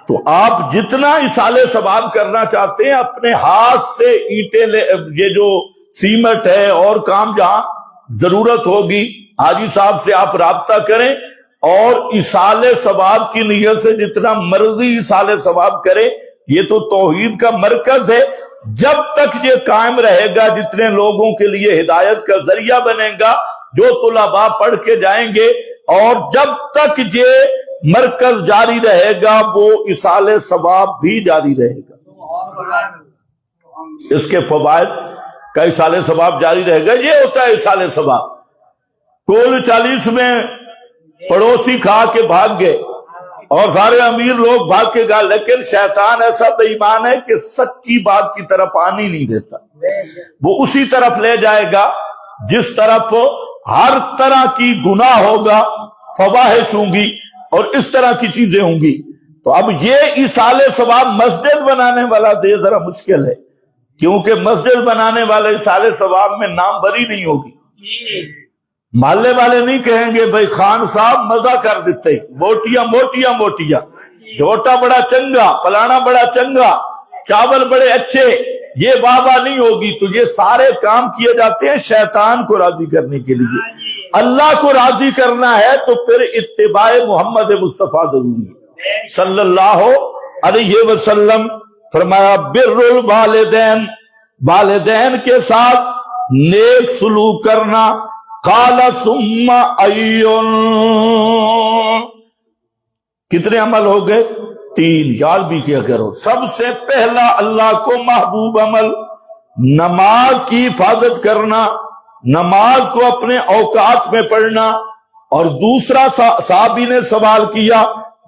تو آپ جتنا ایصال ثواب کرنا چاہتے ہیں اپنے ہاتھ سے اینٹیں یہ جو سیمٹ ہے اور کام جہاں ضرورت ہوگی حاجی صاحب سے آپ رابطہ کریں، اور ایصال ثواب کی نیت سے جتنا مرضی ایصال ثواب کرے۔ یہ تو توحید کا مرکز ہے، جب تک یہ قائم رہے گا، جتنے لوگوں کے لیے ہدایت کا ذریعہ بنے گا، جو طلباء پڑھ کے جائیں گے، اور جب تک یہ مرکز جاری رہے گا وہ ایصال ثواب بھی جاری رہے گا۔ اس کے فوائد کا ایصال ثواب جاری رہے گا۔ یہ ہوتا ہے ایصال ثواب۔ کول 40 میں پڑوسی کھا کے بھاگ گئے اور سارے امیر لوگ بھاگ کے گئے، لیکن شیطان ایسا بے ایمان ہے کہ سچی بات کی طرف آنی نہیں دیتا۔ وہ اسی طرف لے جائے گا جس طرف ہر طرح کی گناہ ہوگا، فواحش ہوں گی اور اس طرح کی چیزیں ہوں گی۔ تو اب یہ ایصال ثواب مسجد بنانے والا دے ذرا مشکل ہے، کیونکہ مسجد بنانے والے ایصال ثواب میں نام بری نہیں ہوگی۔ محلے والے نہیں کہیں گے بھائی خان صاحب مزہ کر دیتے، موٹیاں موٹیاں موٹیاں، جھوٹا بڑا چنگا، فلانا بڑا چنگا، چاول بڑے اچھے، یہ واہ نہیں ہوگی۔ تو یہ سارے کام کیے جاتے ہیں شیطان کو راضی کرنے کے لیے۔ اللہ کو راضی کرنا ہے تو پھر اتباع محمد مصطفیٰ ضروری ہے صلی اللہ علیہ وسلم۔ فرمایا بر الوالدین، والدین کے ساتھ نیک سلوک کرنا۔ قال ثم ایون، کتنے عمل ہو گئے؟ 3، یاد بھی کیا کرو۔ سب سے پہلا اللہ کو محبوب عمل نماز کی حفاظت کرنا، نماز کو اپنے اوقات میں پڑھنا۔ اور دوسرا صحابی نے سوال کیا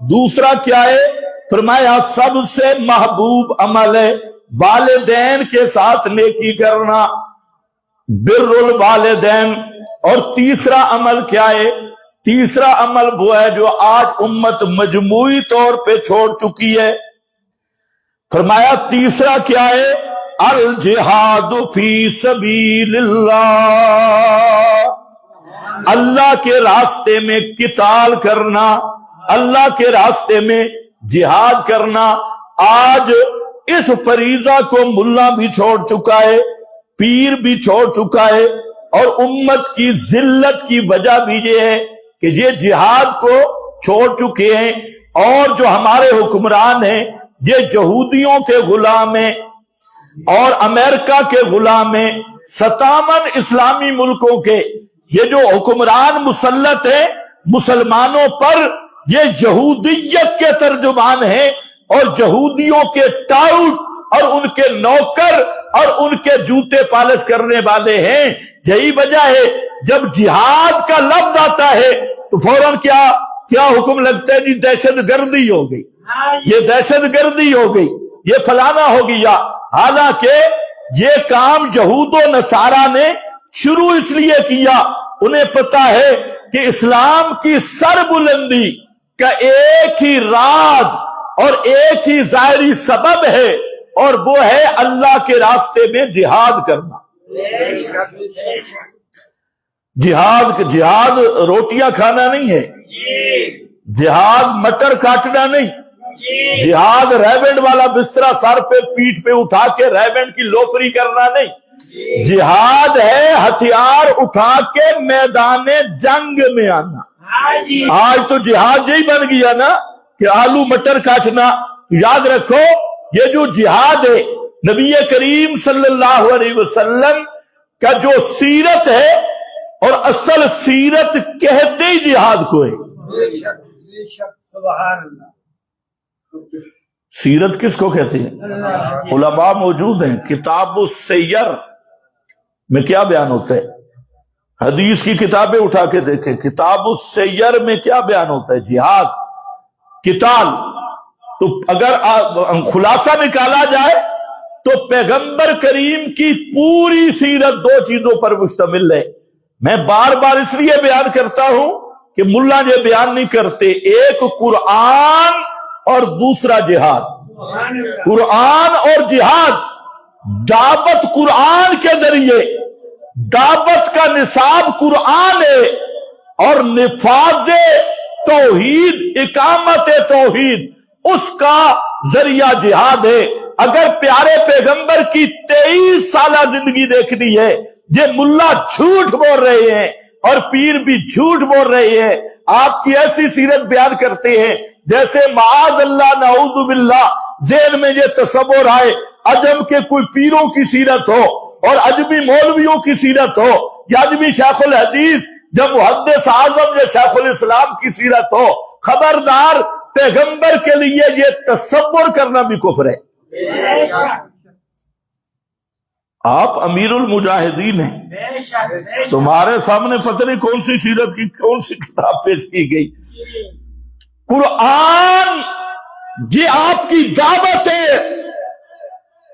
دوسرا کیا ہے؟ فرمایا سب سے محبوب عمل ہے والدین کے ساتھ نیکی کرنا، بر الوالدین۔ اور تیسرا عمل کیا ہے؟ تیسرا عمل وہ ہے جو آج امت مجموعی طور پہ چھوڑ چکی ہے۔ فرمایا تیسرا کیا ہے؟ الجہاد فی سبیل اللہ، اللہ کے راستے میں قتال کرنا، اللہ کے راستے میں جہاد کرنا۔ آج اس فریضہ کو ملا بھی چھوڑ چکا ہے، پیر بھی چھوڑ چکا ہے، اور امت کی ذلت کی وجہ بھی یہ ہے کہ یہ جہاد کو چھوڑ چکے ہیں، اور جو ہمارے حکمران ہیں یہ یہودیوں کے غلام ہیں اور امریکہ کے غلام ہیں۔ 57 اسلامی ملکوں کے یہ جو حکمران مسلط ہیں مسلمانوں پر، یہ یہودیت کے ترجمان ہیں اور یہودیوں کے ٹاؤٹ اور ان کے نوکر اور ان کے جوتے پالش کرنے والے ہیں۔ یہی وجہ ہے جب جہاد کا لفظ آتا ہے تو فوراً کیا حکم لگتا ہے؟ جی دہشت گردی ہو گئی، یہ دہشت گردی ہو گئی، یہ فلانا ہو گیا۔ حالانکہ یہ کام یہود و نصارہ نے شروع اس لیے کیا، انہیں پتا ہے کہ اسلام کی سر بلندی کا ایک ہی راز اور ایک ہی ظاہری سبب ہے، اور وہ ہے اللہ کے راستے میں جہاد کرنا۔ جہاد روٹیاں کھانا نہیں ہے، جہاد مٹر کاٹنا نہیں، جہاد ریبنڈ والا بسترا سر پہ پیٹھ پہ اٹھا کے ریبنڈ کی لوفری کرنا نہیں، جہاد ہے ہتھیار اٹھا کے میدان جنگ میں آنا۔ آج تو جہاد یہی بن گیا نا کہ آلو مٹر کاٹنا۔ یاد رکھو یہ جو جہاد ہے نبی کریم صلی اللہ علیہ وسلم کا جو سیرت ہے، اور اصل سیرت کہتے ہی جہاد کو ہے۔ سیرت کس کو کہتے ہیں؟ علماء موجود ہیں، کتاب السیر میں کیا بیان ہوتا ہے؟ حدیث کی کتابیں اٹھا کے دیکھیں، کتاب السیر میں کیا بیان ہوتا ہے؟ جہاد، قتال۔ تو اگر خلاصہ نکالا جائے تو پیغمبر کریم کی پوری سیرت 2 چیزوں پر مشتمل ہے۔ میں بار بار اس لیے بیان کرتا ہوں کہ ملا یہ بیان نہیں کرتے، ایک قرآن اور دوسرا جہاد۔ قرآن اور جہاد، دعوت قرآن کے ذریعے، دعوت کا نصاب قرآن ہے اور نفاذ توحید، اقامت توحید اس کا ذریعہ جہاد ہے۔ اگر پیارے پیغمبر کی 23 سالہ زندگی دیکھنی ہے، یہ ملا جھوٹ بول رہے ہیں اور پیر بھی جھوٹ بول رہے ہیں، آپ کی ایسی سیرت بیان کرتے ہیں جیسے معاذ اللہ نعوذ باللہ ذہن میں یہ تصور آئے عجم کے کوئی پیروں کی سیرت ہو اور عجمی مولویوں کی سیرت ہو یا عجمی شیخ الحدیث یا محدث اعظم یا شیخ الاسلام کی سیرت ہو۔ خبردار، پیغمبر کے لیے یہ تصور کرنا بھی کفر ہے۔ آپ امیر المجاہدین ہیں، تمہارے سامنے پتہ نہیں کون سی سیرت کی کون سی کتاب پیش کی گئی۔ قرآن یہ آپ کی دعوت ہے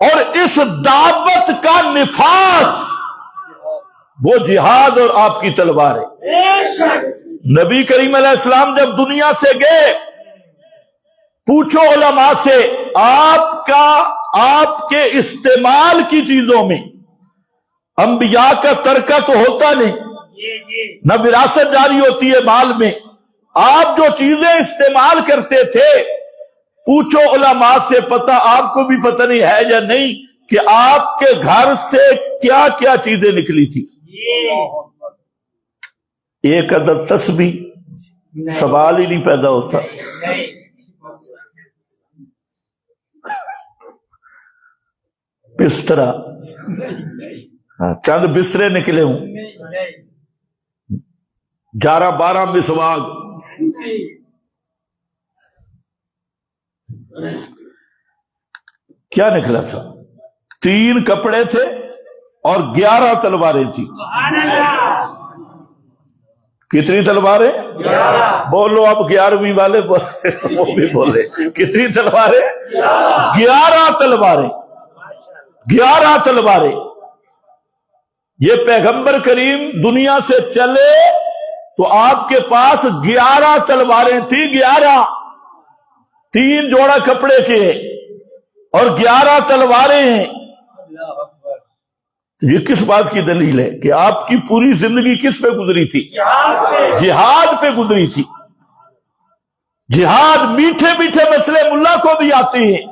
اور اس دعوت کا نفاذ وہ جہاد اور آپ کی تلوار ہے۔ نبی کریم علیہ السلام جب دنیا سے گئے، پوچھو علماء سے، آپ کے استعمال کی چیزوں میں انبیاء کا ترکہ تو ہوتا نہیں، نہ وراثت جاری ہوتی ہے مال میں۔ آپ جو چیزیں استعمال کرتے تھے، پوچھو علماء سے، پتہ آپ کو بھی پتہ نہیں ہے یا نہیں کہ آپ کے گھر سے کیا کیا چیزیں نکلی تھی۔ ایک عدد تسبیح، سوال ہی نہیں پیدا ہوتا۔ بسترا، چند بسترے نکلے ہوں، 11-12 مسواک، کیا نکلا تھا؟ 3 کپڑے تھے اور 11 تلواریں تھی۔ کتنی تلواریں؟ 11۔ بولو اب 11ویں والے وہ بھی بولے، کتنی تلواریں؟ 11 تلواریں، 11 تلواریں۔ یہ پیغمبر کریم دنیا سے چلے تو آپ کے پاس 11 تلواریں تھی، 11، 3 جوڑا کپڑے کے اور 11 تلواریں ہیں۔ یہ کس بات کی دلیل ہے کہ آپ کی پوری زندگی کس پہ گزری تھی؟ جہاد پہ گزری تھی۔ جہاد میٹھے میٹھے مسئلے ملا کو بھی آتے ہیں،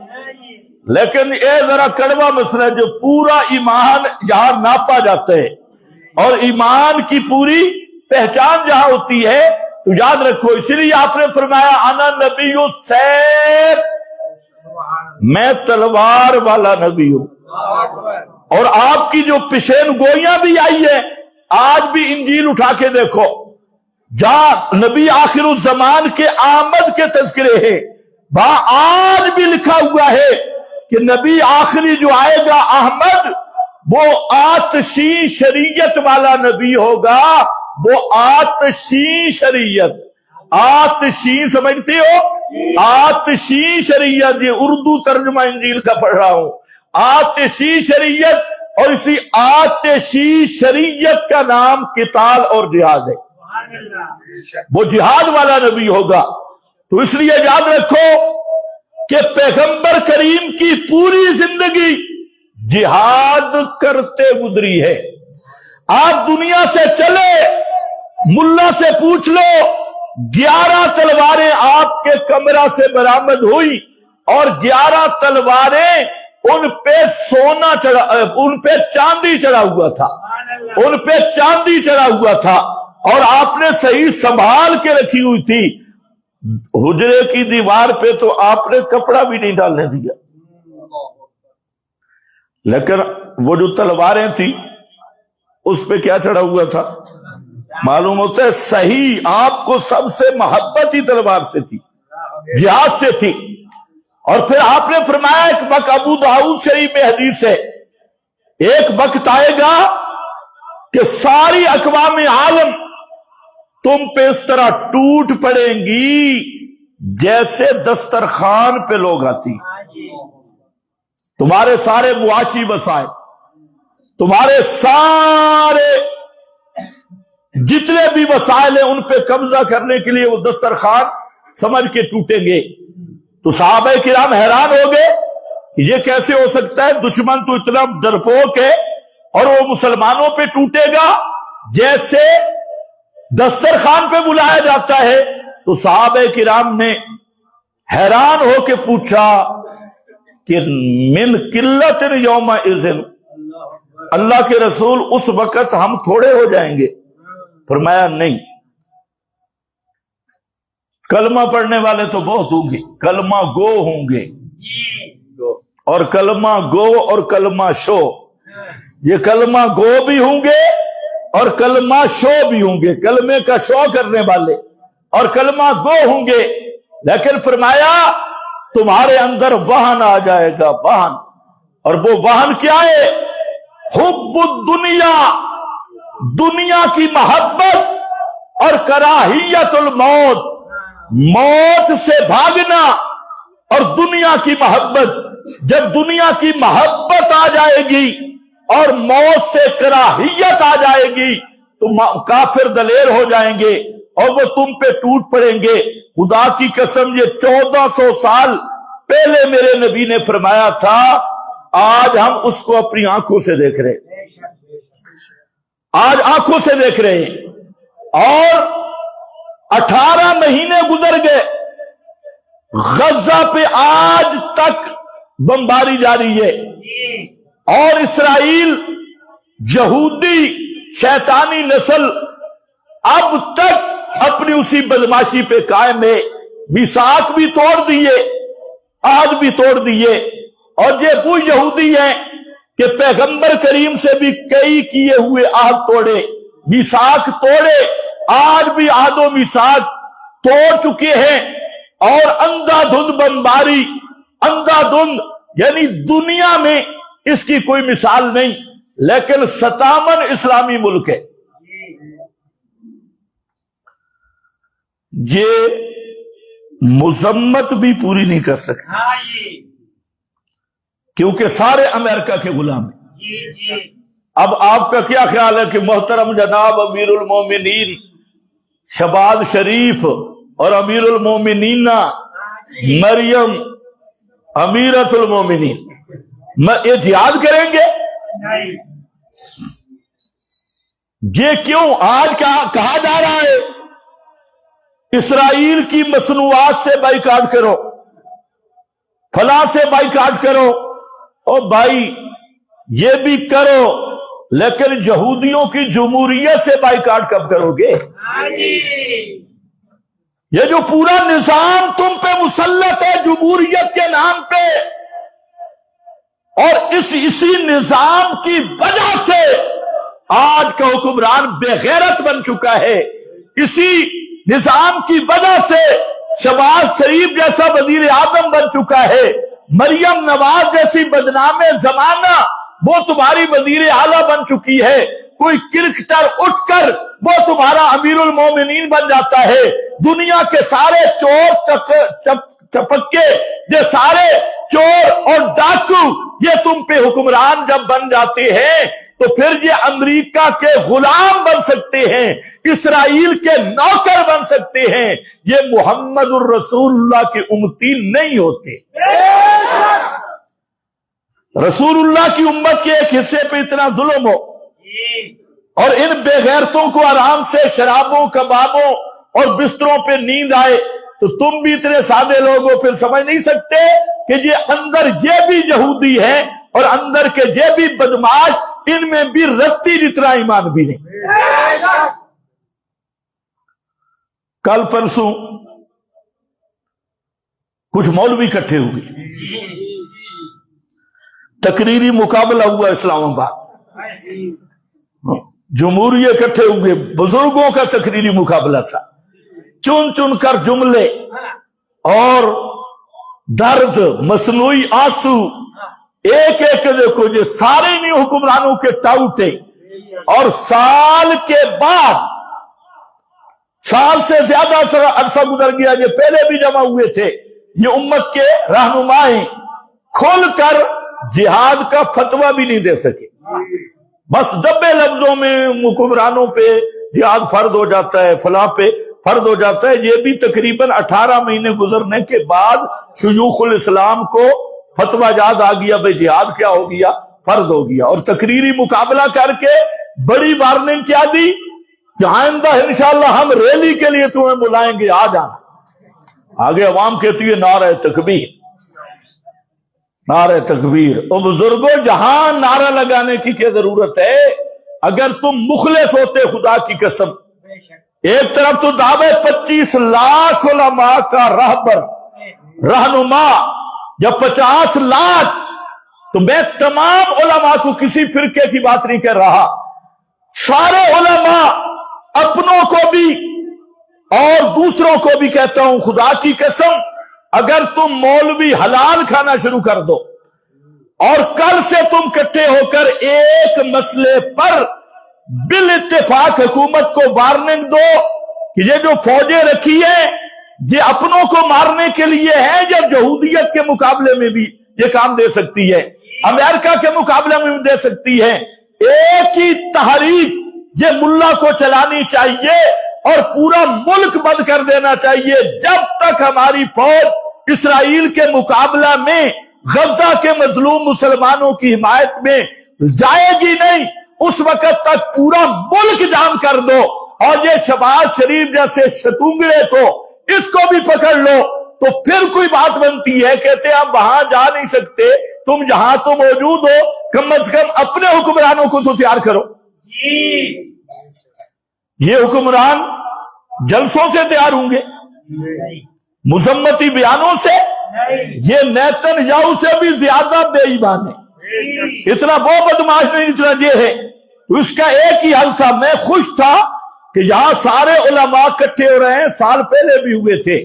لیکن یہ ذرا کڑوا مسئلہ جو پورا ایمان یہاں ناپا جاتا ہے اور ایمان کی پوری پہچان جہاں ہوتی ہے تو یاد رکھو، اس لیے آپ نے فرمایا انا نبی سیف، میں تلوار والا نبی ہوں۔ اور آپ کی جو پیشین گوئیاں بھی آئی ہے، آج بھی انجیل اٹھا کے دیکھو، جہاں نبی آخر الزمان کے آمد کے تذکرے ہیں، وہاں آج بھی لکھا ہوا ہے کہ نبی آخری جو آئے گا احمد، وہ آتشی شریعت والا نبی ہوگا۔ وہ آتشی شریعت، آتشی سمجھتے ہو؟ آتشی شریعت، یہ اردو ترجمہ انجیل کا پڑھ رہا ہوں۔ آتشی شریعت، اور اسی آتشی شریعت کا نام قتال اور جہاد ہے۔ وہ جہاد والا نبی ہوگا۔ تو اس لیے یاد رکھو کہ پیغمبر کریم کی پوری زندگی جہاد کرتے گزری ہے۔ آپ دنیا سے چلے، ملا سے پوچھ لو، 11 تلواریں آپ کے کمرہ سے برآمد ہوئی اور 11 تلواریں ان پہ سونا چڑھا، ان پہ چاندی چڑھا ہوا تھا، ان پہ چاندی چڑھا ہوا تھا اور آپ نے صحیح سنبھال کے رکھی ہوئی تھی۔ حجرے کی دیوار پہ تو آپ نے کپڑا بھی نہیں ڈالنے دیا، لیکن وہ جو تلواریں تھی اس پہ کیا چڑھا ہوا تھا؟ معلوم ہوتا ہے صحیح آپ کو سب سے محبت ہی تلوار سے تھی، جہاد سے تھی۔ اور پھر آپ نے فرمایا، ایک وقت ابو داؤد شریف میں حدیث ہے، ایک وقت آئے گا کہ ساری اقوام عالم تم پہ اس طرح ٹوٹ پڑیں گی جیسے دسترخوان پہ لوگ آتی، تمہارے سارے معاشی وسائل، تمہارے سارے جتنے بھی وسائل ہیں ان پہ قبضہ کرنے کے لیے وہ دسترخوان سمجھ کے ٹوٹیں گے۔ تو صحابہ کرام حیران ہو گئے کہ یہ کیسے ہو سکتا ہے، دشمن تو اتنا ڈرپوک ہے اور وہ مسلمانوں پہ ٹوٹے گا جیسے دسترخوان پہ بلایا جاتا ہے۔ تو صحابہ کرام نے حیران ہو کے پوچھا کہ من قلت یومئذ، اللہ کے رسول اس وقت ہم تھوڑے ہو جائیں گے؟ فرمایا نہیں، کلمہ پڑھنے والے تو بہت ہوں گے، کلمہ گو ہوں گے، اور کلمہ گو اور کلمہ شو، یہ کلمہ گو بھی ہوں گے اور کلمہ شو بھی ہوں گے، کلمے کا شو کرنے والے اور کلمہ گو ہوں گے۔ لیکن فرمایا تمہارے اندر وہن آ جائے گا، وہن، اور وہ وہن کیا ہے؟ حب الدنیا، دنیا کی محبت، اور کراہیت الموت، موت سے بھاگنا اور دنیا کی محبت۔ جب دنیا کی محبت آ جائے گی اور موت سے کراہیت آ جائے گی تو کافر دلیر ہو جائیں گے اور وہ تم پہ ٹوٹ پڑیں گے۔ خدا کی قسم یہ 1400 سال پہلے میرے نبی نے فرمایا تھا، آج ہم اس کو اپنی آنکھوں سے دیکھ رہے ہیں، آج آنکھوں سے دیکھ رہے ہیں۔ اور 18 مہینے گزر گئے، غزہ پہ آج تک بمباری جاری ہے، اور اسرائیل یہودی شیطانی نسل اب تک اپنی اسی بدماشی پہ قائم ہے، میثاق بھی توڑ دیے، عہد بھی توڑ دیے، اور یہ وہ یہودی ہیں کہ پیغمبر کریم سے بھی کئی کیے ہوئے عہد توڑے، میثاق توڑے، آج بھی عہد و میثاق توڑ چکے ہیں، اور اندھا دھند بمباری، اندھا دھند، یعنی دنیا میں اس کی کوئی مثال نہیں، لیکن 57 اسلامی ملک ہے۔ یہ مذمت بھی پوری نہیں کر سکتے کیونکہ سارے امریکہ کے غلام ہیں۔ اب آپ کا کیا خیال ہے کہ محترم جناب امیر المومنین شہباز شریف اور امیر المومنین مریم امیرت المومنین یہ جہاد کریں گے؟ یہ کیوں آج کہا جا رہا ہے اسرائیل کی مصنوعات سے بائیکاٹ کرو، فلاں سے بائیکاٹ کرو؟ او بھائی یہ بھی کرو، لیکن یہودیوں کی جمہوریت سے بائیکاٹ کب کرو گے؟ یہ جو پورا نظام تم پہ مسلط ہے جمہوریت کے نام پہ، اور اسی نظام کی وجہ سے آج کا حکمران بے غیرت بن چکا ہے، اسی نظام کی وجہ سے شہباز شریف جیسا وزیر اعظم بن چکا ہے، مریم نواز جیسی بدنام زمانہ وہ تمہاری وزیر اعلیٰ بن چکی ہے، کوئی کرکٹر اٹھ کر وہ تمہارا امیر المومنین بن جاتا ہے۔ دنیا کے سارے چور چپکے، یہ سارے چور اور ڈاکو یہ تم پہ حکمران جب بن جاتے ہیں تو پھر یہ امریکہ کے غلام بن سکتے ہیں، اسرائیل کے نوکر بن سکتے ہیں، یہ محمد الرسول اللہ کی امتی نہیں ہوتے۔ رسول اللہ کی امت کے ایک حصے پہ اتنا ظلم ہو اور ان بے غیرتوں کو آرام سے شرابوں کبابوں اور بستروں پہ نیند آئے تو تم بھی اتنے سادے لوگ ہو، پھر سمجھ نہیں سکتے کہ یہ اندر یہ بھی یہودی ہیں اور اندر کے یہ بھی بدماش، ان میں بھی رتی جتنا ایمان بھی نہیں۔ کل پرسوں کچھ مولوی اکٹھے ہوئے، تقریری مقابلہ ہوا اسلام آباد، جمہوریے اکٹھے ہوئے، بزرگوں کا تقریری مقابلہ تھا، چن چن کر جملے اور درد مصنوعی آنسو ایک ایک دیکھو، یہ سارے نہیں حکمرانوں کے ٹاؤٹے، اور سال کے بعد، سال سے زیادہ عرصہ گزر گیا، یہ پہلے بھی جمع ہوئے تھے، یہ امت کے رہنما ہیں، کھل کر جہاد کا فتویٰ بھی نہیں دے سکے، بس دبے لفظوں میں حکمرانوں پہ جہاد فرض ہو جاتا ہے، فلاں پہ فرض ہو جاتا ہے. یہ بھی تقریباً 18 مہینے گزرنے کے بعد شیوخ الاسلام کو فتویٰ یاد آ گیا بھئی جہاد کیا ہو گیا، فرض ہو گیا، اور تقریری مقابلہ کر کے بڑی وارننگ کیا دی کہ آئندہ انشاءاللہ ہم ریلی کے لیے تمہیں بلائیں گے، آ جانا. آگے عوام کہتی ہے نعرہ تکبیر، نعرہ تکبیر. او بزرگوں، جہاں نعرہ لگانے کی کیا ضرورت ہے؟ اگر تم مخلص ہوتے خدا کی قسم، ایک طرف تو دعوے 25 لاکھ علماء کا رہبر رہنما، یا 50 لاکھ، تو میں تمام علماء کو کسی فرقے کی بات نہیں کر رہا، سارے علماء اپنوں کو بھی اور دوسروں کو بھی کہتا ہوں خدا کی قسم، اگر تم مولوی حلال کھانا شروع کر دو اور کل سے تم اکٹھے ہو کر ایک مسئلے پر بالاتفاق حکومت کو وارننگ دو کہ یہ جو فوجیں رکھی ہیں یہ اپنوں کو مارنے کے لیے ہے، یا یہودیت کے مقابلے میں بھی یہ کام دے سکتی ہے، امریکہ کے مقابلے میں بھی دے سکتی ہے. ایک ہی تحریک یہ ملا کو چلانی چاہیے اور پورا ملک بند کر دینا چاہیے. جب تک ہماری فوج اسرائیل کے مقابلہ میں غزہ کے مظلوم مسلمانوں کی حمایت میں جائے گی نہیں، اس وقت تک پورا ملک جام کر دو. اور یہ شہباز شریف جیسے شتونگڑے کو اس کو بھی پکڑ لو تو پھر کوئی بات بنتی ہے. کہتے ہم وہاں جا نہیں سکتے، تم جہاں تو موجود ہو، کم از کم اپنے حکمرانوں کو تو تیار کرو. یہ حکمران جلسوں سے تیار ہوں گے، مذمتی بیانوں سے؟ یہ نیتن یاہو سے بھی زیادہ بے ایمان ہے، اتنا وہ بدماش نہیں جتنا یہ ہے. تو اس کا ایک ہی حل تھا. میں خوش تھا کہ یہاں سارے علماء اکٹھے ہو رہے ہیں، سال پہلے بھی ہوئے تھے،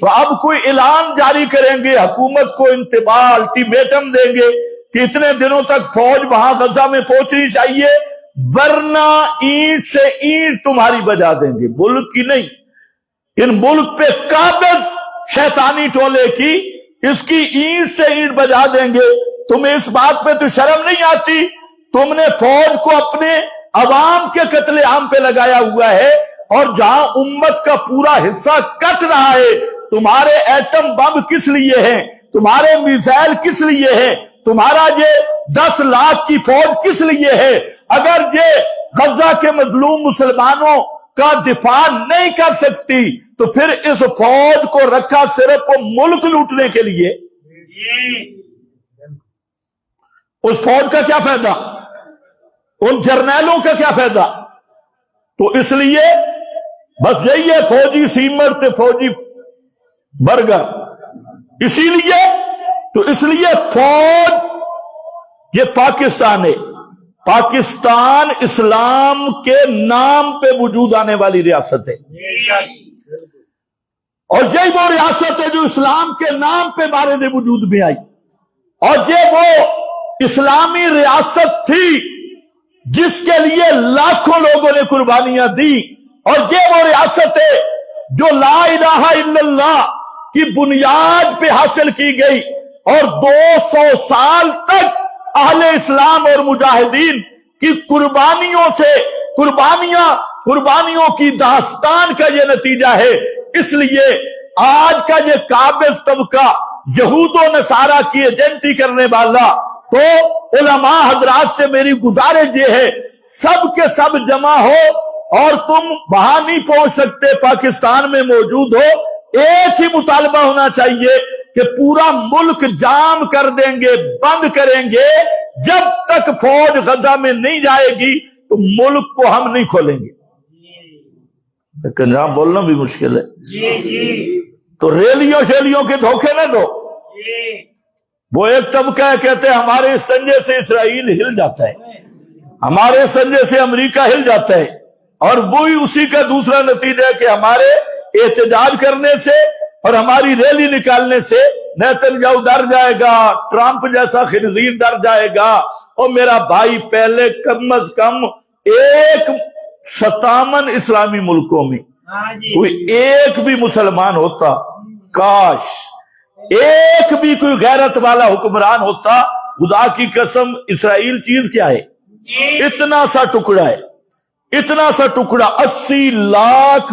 تو اب کوئی اعلان جاری کریں گے، حکومت کو انتباہ الٹیمیٹم دیں گے کہ اتنے دنوں تک فوج وہاں غزہ میں پہنچنی چاہیے، ورنہ اینٹ سے اینٹ تمہاری بجا دیں گے، ملک کی نہیں. ان ملک پہ قابض شیطانی ٹولے کی اس کی اینٹ سے اینٹ بجا دیں گے. تمہیں اس بات پہ تو شرم نہیں آتی؟ تم نے فوج کو اپنے عوام کے قتل عام پہ لگایا ہوا ہے، اور جہاں امت کا پورا حصہ کٹ رہا ہے. تمہارے ایٹم بم کس لیے ہیں؟ تمہارے میزائل کس لیے ہیں؟ تمہارا یہ 10 لاکھ کی فوج کس لیے ہے؟ اگر یہ غزہ کے مظلوم مسلمانوں کا دفاع نہیں کر سکتی تو پھر اس فوج کو رکھا صرف ملک لوٹنے کے لیے. اس فوج کا کیا فائدہ؟ ان جرنیلوں کا کیا فائدہ؟ تو اس لیے بس یہی ہے، فوجی سیمر تے فوجی برگر. اس لیے فوج یہ پاکستان ہے. پاکستان اسلام کے نام پہ وجود آنے والی ریاست ہے، اور یہی وہ ریاست ہے جو اسلام کے نام پہ بارد وجود میں آئی، اور یہ وہ اسلامی ریاست تھی جس کے لیے لاکھوں لوگوں نے قربانیاں دی، اور یہ وہ ریاست ہے جو لا الہ الا اللہ کی بنیاد پہ حاصل کی گئی، اور 200 سال تک اہل اسلام اور مجاہدین کی قربانیوں کی داستان کا یہ نتیجہ ہے. اس لیے آج کا یہ قابض طبقہ یہود و نصارہ کی ایجنٹی کرنے والا، تو علماء حضرات سے میری گزارش یہ ہے سب کے سب جمع ہو، اور تم وہاں نہیں پہنچ سکتے، پاکستان میں موجود ہو. ایک ہی مطالبہ ہونا چاہیے کہ پورا ملک جام کر دیں گے، بند کریں گے. جب تک فوج غزہ میں نہیں جائے گی تو ملک کو ہم نہیں کھولیں گے. لیکن یہاں بولنا بھی مشکل ہے. تو ریلیوں شیلیوں کے دھوکے نہ دو. وہ ایک طبقہ ہے کہتے ہیں ہمارے استنجے سے اسرائیل ہل جاتا ہے، ہمارے استنجے سے امریکہ ہل جاتا ہے، اور وہی اسی کا دوسرا نتیجہ ہے کہ ہمارے احتجاج کرنے سے اور ہماری ریلی نکالنے سے نیتن یاہو ڈر جائے گا، ٹرمپ جیسا خنزیر ڈر جائے گا. اور میرا بھائی پہلے کم از کم 57 اسلامی ملکوں میں کوئی ایک بھی مسلمان ہوتا، کاش ایک بھی کوئی غیرت والا حکمران ہوتا. خدا کی قسم اسرائیل چیز کیا ہے؟ اتنا سا ٹکڑا ہے، اتنا سا ٹکڑا. 80 لاکھ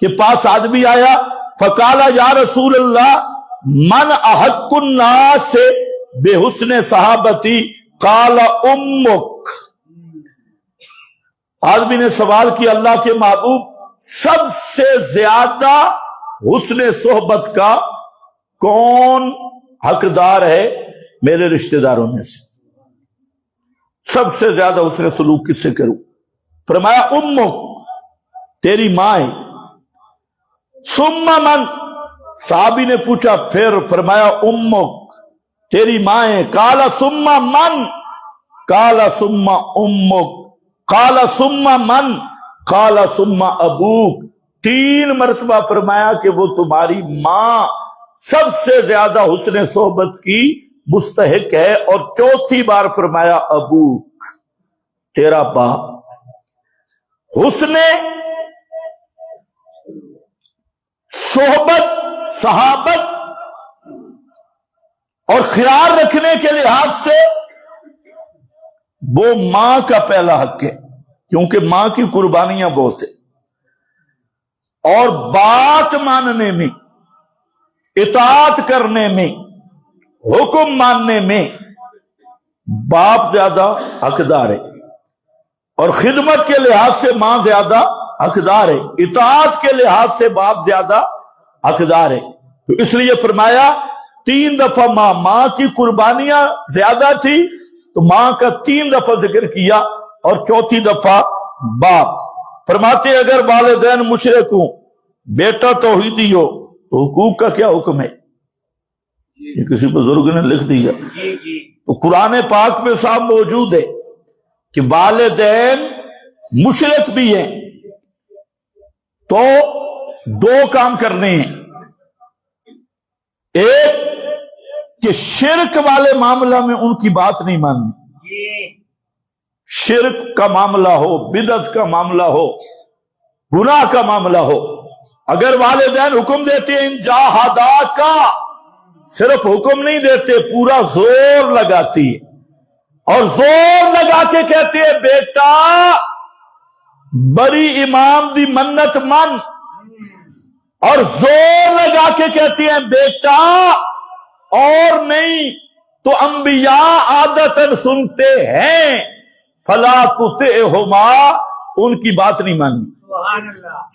کے پاس آدمی آیا، فقال یا رسول اللہ من احق الناس بے حسن صحابتی، قال امک۔ آدمی نے سوال کیا، اللہ کے محبوب سب سے زیادہ حسن صحبت کا کون حقدار ہے میرے رشتہ داروں میں سے؟ سب سے زیادہ حسن سلوک کس سے کروں؟ فرمایا امک، تیری ماں ہے۔ ثم من، صحابی نے پوچھا پھر، فرمایا امک، تیری ماں ہے۔ قال ثم من، قال ثم امک، قال ثم من، قال ثم ابوک۔ 3 مرتبہ فرمایا کہ وہ تمہاری ماں سب سے زیادہ حسن صحبت کی مستحق ہے، اور 4تھی بار فرمایا ابوک، تیرا باپ۔ حسن صحبت، صحابت اور خیال رکھنے کے لحاظ سے وہ ماں کا پہلا حق ہے، کیونکہ ماں کی قربانیاں بہت ہیں، اور بات ماننے میں، اطاعت کرنے میں، حکم ماننے میں باپ زیادہ حقدار ہے، اور خدمت کے لحاظ سے ماں زیادہ حقدار ہے، اطاعت کے لحاظ سے باپ زیادہ حقدار ہے۔ تو اس لیے فرمایا 3 دفعہ ماں کی قربانیاں زیادہ تھی، تو ماں کا 3 دفعہ ذکر کیا، اور 4تھی دفعہ باپ۔ فرماتے اگر والدین مشرک ہوں، بیٹا توحیدی ہو، تو حقوق کا کیا حکم ہے؟ یہ کسی بزرگ نے لکھ دیا، تو قرآن پاک میں صاحب موجود ہے کہ والدین مشرک بھی ہیں تو 2 کام کرنے ہیں۔ ایک کہ شرک والے معاملہ میں ان کی بات نہیں ماننی، شرک کا معاملہ ہو، بدعت کا معاملہ ہو، گناہ کا معاملہ ہو، اگر والدین حکم دیتے ہیں جاہدا کا، صرف حکم نہیں دیتے، پورا زور لگاتی ہے، اور زور لگا کے کہتے ہیں بیٹا بڑی امام دی منت من، اور زور لگا کے کہتے ہیں بیٹا اور نہیں تو انبیاء عادتاً سنتے ہیں، فلا تطعہما، ان کی بات نہیں ماننی۔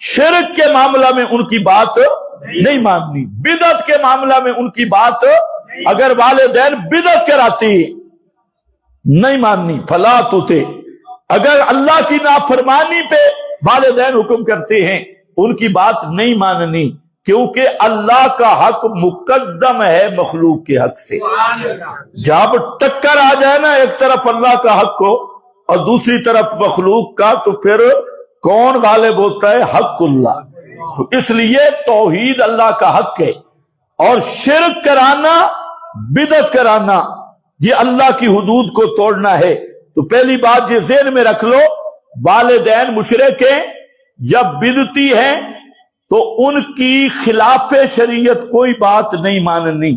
شرک کے معاملہ میں ان کی بات نہیں ماننی، بدعت کے معاملہ میں ان کی بات، اگر والدین بدعت کراتی نہیں ماننی، فلا تطع۔ اگر اللہ کی نافرمانی پہ والدین حکم کرتے ہیں، ان کی بات نہیں ماننی، کیونکہ اللہ کا حق مقدم ہے مخلوق کے حق سے۔ جب ٹکر آ جائے نا، ایک طرف اللہ کا حق ہو اور دوسری طرف مخلوق کا، تو پھر کون غالب ہوتا ہے؟ حق اللہ۔ تو اس لیے توحید اللہ کا حق ہے، اور شرک کرانا، بدعت کرانا، یہ اللہ کی حدود کو توڑنا ہے۔ تو پہلی بات یہ ذہن میں رکھ لو، والدین مشرک ہیں یا بدعتی ہیں تو ان کی خلاف شریعت کوئی بات نہیں ماننی۔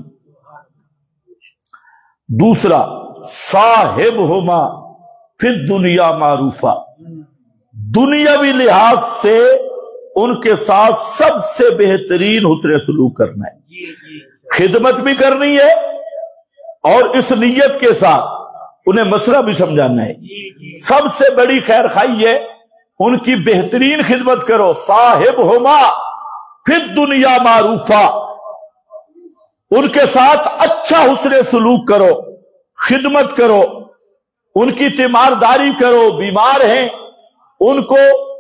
دوسرا، صاحبہما فی الدنیا معروفہ، دنیاوی لحاظ سے ان کے ساتھ سب سے بہترین حسن سلوک کرنا ہے، خدمت بھی کرنی ہے، اور اس نیت کے ساتھ انہیں مسئلہ بھی سمجھانا ہے۔ سب سے بڑی خیر خواہی ہے ان کی بہترین خدمت کرو، صاحبہما فی الدنیا معروفہ، ان کے ساتھ اچھا حسن سلوک کرو، خدمت کرو، ان کی تیمارداری کرو، بیمار ہیں ان کو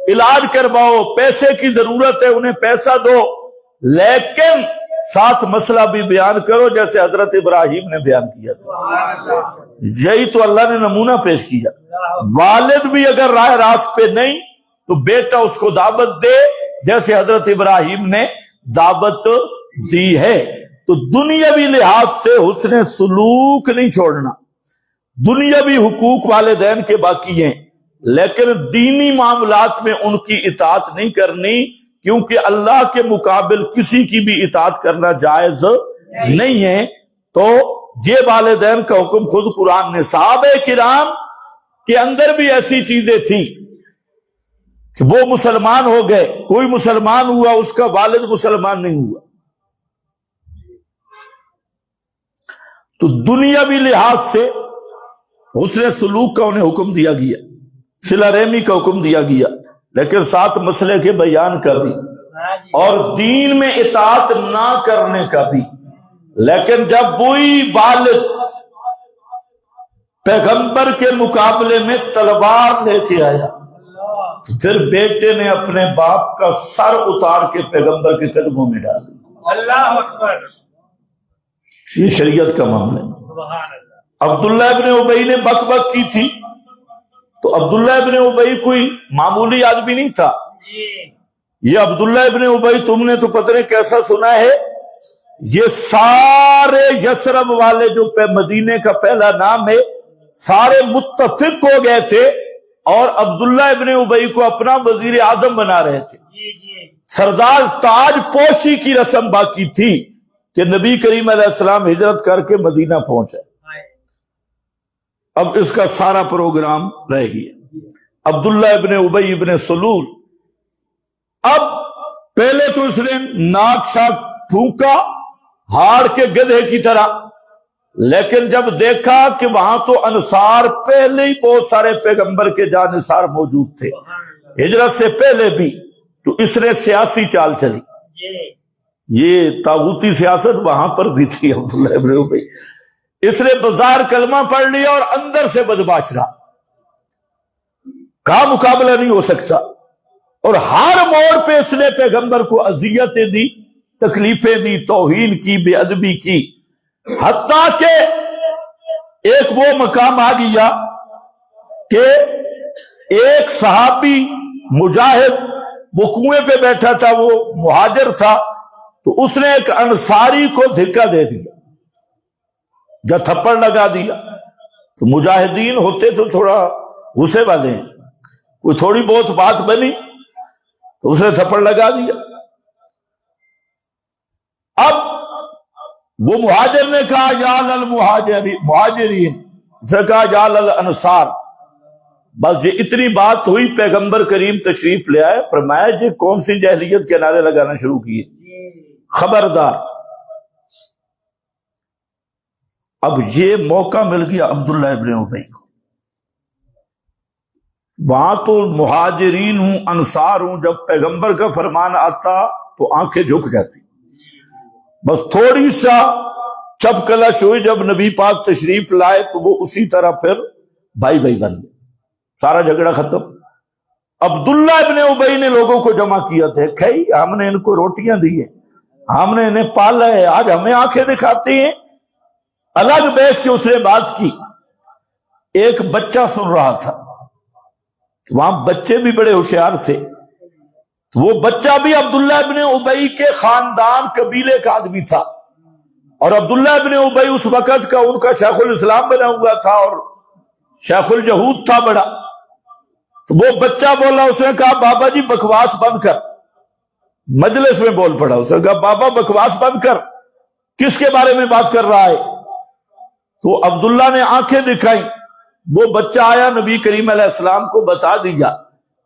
علاج کرواؤ، پیسے کی ضرورت ہے انہیں پیسہ دو، لیکن ساتھ مسئلہ بھی بیان کرو، جیسے حضرت ابراہیم نے بیان کیا تھا۔ یہی تو اللہ نے نمونہ پیش کیا۔ والد بھی اگر راہ راست پہ نہیں تو بیٹا اس کو دعوت دے، جیسے حضرت ابراہیم نے دعوت دی ہے۔ تو دنیاوی لحاظ سے حسن سلوک نہیں چھوڑنا، دنیاوی حقوق والدین کے باقی ہیں، لیکن دینی معاملات میں ان کی اطاعت نہیں کرنی، کیونکہ اللہ کے مقابل کسی کی بھی اطاعت کرنا جائز نہیں ہے۔ تو یہ والدین کا حکم خود قرآن نے، صحابہ کرام کے اندر بھی ایسی چیزیں تھیں کہ وہ مسلمان ہو گئے، کوئی مسلمان ہوا اس کا والد مسلمان نہیں ہوا، تو دنیاوی لحاظ سے حسن سلوک کا انہیں حکم دیا گیا، صلہ رحمی کا حکم دیا گیا، لیکن ساتھ مسئلے کے بیان کا بھی اور دین میں اطاعت نہ کرنے کا بھی۔ لیکن جب وہی والد پیغمبر کے مقابلے میں تلوار لے کے آیا تو پھر بیٹے نے اپنے باپ کا سر اتار کے پیغمبر کے قدموں میں ڈال دیا۔ اللہ اکبر، یہ شریعت کا معاملہ ہے۔ سبحان اللہ۔ عبداللہ ابن ابی نے بک بک کی تھی، تو عبداللہ ابن ابی کوئی معمولی آدمی نہیں تھا۔ یہ عبداللہ ابن ابی تم نے تو پتہ نہیں کیسا سنا ہے، یہ سارے یثرب والے جو مدینے کا پہلا نام ہے، سارے متفق ہو گئے تھے اور عبداللہ ابن ابی کو اپنا وزیر اعظم بنا رہے تھے۔ سردار تاج پوشی کی رسم باقی تھی کہ نبی کریم علیہ السلام ہجرت کر کے مدینہ پہنچے، اب اس کا سارا پروگرام رہ گیا۔ عبداللہ ابن ابی ابن سلول، اب پہلے تو اس نے ناک شاک پھونکا ہاڑ کے گدھے کی طرح، لیکن جب دیکھا کہ وہاں تو انصار پہلے ہی بہت سارے پیغمبر کے جانثار موجود تھے ہجرت سے پہلے بھی، تو اس نے سیاسی چال چلی، یہ طاغوتی سیاست وہاں پر بھی تھی۔ عبداللہ ابن ابی اس نے بظاہر کلمہ پڑھ لیا اور اندر سے بدمعاش رہا، کا مقابلہ نہیں ہو سکتا، اور ہر موڑ پہ اس نے پیغمبر کو اذیتیں دی، تکلیفیں دی، توہین کی، بے ادبی کی، حتیٰ کہ ایک وہ مقام آ گیا کہ ایک صحابی مجاہد وہ کنویں پہ بیٹھا تھا، وہ مہاجر تھا، تو اس نے ایک انصاری کو دھکا دے دیا، جب تھپڑ لگا دیا، تو مجاہدین ہوتے تو تھوڑا غصے والے ہیں، کوئی تھوڑی بہت بات بنی تو اس نے تھپڑ لگا دیا۔ اب وہ مہاجر نے کہا یا للمہاجرین، اس نے کہا یا للانصار، بس یہ اتنی بات ہوئی، پیغمبر کریم تشریف لے آئے، فرمایا یہ کون سی جاہلیت کے نعرے لگانا شروع کیے، خبردار۔ اب یہ موقع مل گیا عبداللہ ابن ابی کو، وہاں تو مہاجرین ہوں انصار ہوں، جب پیغمبر کا فرمان آتا تو آنکھیں جھک جاتی، بس تھوڑی سا چپ کلش ہوئی جب نبی پاک تشریف لائے تو وہ اسی طرح پھر بھائی بھائی بن گئے، سارا جھگڑا ختم۔ عبداللہ ابن ابی نے لوگوں کو جمع کیا، دیکھا ہی ہم نے ان کو روٹیاں دی ہیں، ہم نے انہیں پالا ہے، آج ہمیں آنکھیں دکھاتے ہیں۔ الگ بیٹھ کے اس نے بات کی، ایک بچہ سن رہا تھا، وہاں بچے بھی بڑے ہوشیار تھے، تو وہ بچہ بھی عبداللہ ابن ابی کے خاندان قبیلے کا آدمی تھا، اور عبداللہ ابن ابی اس وقت کا ان کا شیخ الاسلام بنا ہوا تھا اور شیخ الجہود تھا بڑا۔ تو وہ بچہ بولا، اس نے کہا بابا جی بکواس بند کر، مجلس میں بول پڑا، اس نے کہا بابا بکواس بند کر، کس کے بارے میں بات کر رہا ہے؟ تو عبداللہ نے آنکھیں دکھائیں، وہ بچہ آیا نبی کریم علیہ السلام کو بتا دیا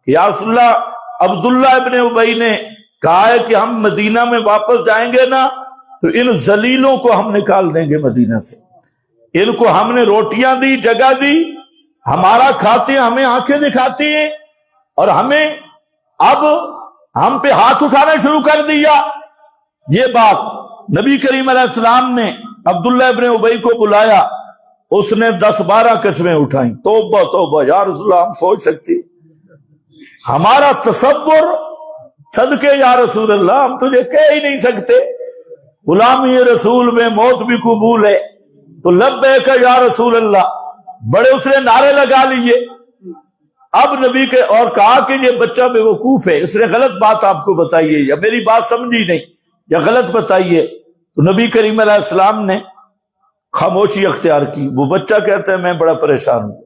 کہ یا رسول اللہ عبداللہ ابن ابی نے کہا ہے کہ ہم مدینہ میں واپس جائیں گے نا تو ان ذلیلوں کو ہم نکال دیں گے مدینہ سے، ان کو ہم نے روٹیاں دی، جگہ دی، ہمارا کھاتے ہیں، ہمیں آنکھیں دکھاتی ہیں، اور ہمیں اب ہم پہ ہاتھ اٹھانا شروع کر دیا۔ یہ بات نبی کریم علیہ السلام نے عبداللہ ابن ابی کو بلایا، اس نے 10-12 قسمیں اٹھائیں، توبہ توبہ یا رسول اللہ، ہم سوچ سکتے ہمارا تصور، صدقے یا رسول اللہ ہم تجھے کہہ ہی نہیں سکتے، غلامی رسول میں موت بھی قبول ہے، تو لبیک یا رسول اللہ، بڑے اس نے نعرے لگا لیے۔ اب نبی کے اور کہا کہ یہ بچہ بے وقوف ہے، اس نے غلط بات آپ کو بتائیے، یا میری بات سمجھی نہیں، یا غلط بتائیے۔ تو نبی کریم علیہ السلام نے خاموشی اختیار کی۔ وہ بچہ کہتا ہے میں بڑا پریشان ہوں،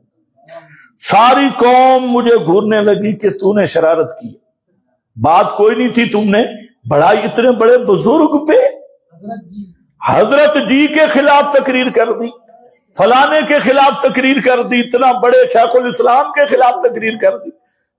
ساری قوم مجھے گھورنے لگی کہ تو نے شرارت کی، بات کوئی نہیں تھی، تم نے بڑھائی اتنے بڑے بزرگ پہ، حضرت جی کے خلاف تقریر کر دی، فلانے کے خلاف تقریر کر دی، اتنا بڑے شیخ الاسلام کے خلاف تقریر کر دی،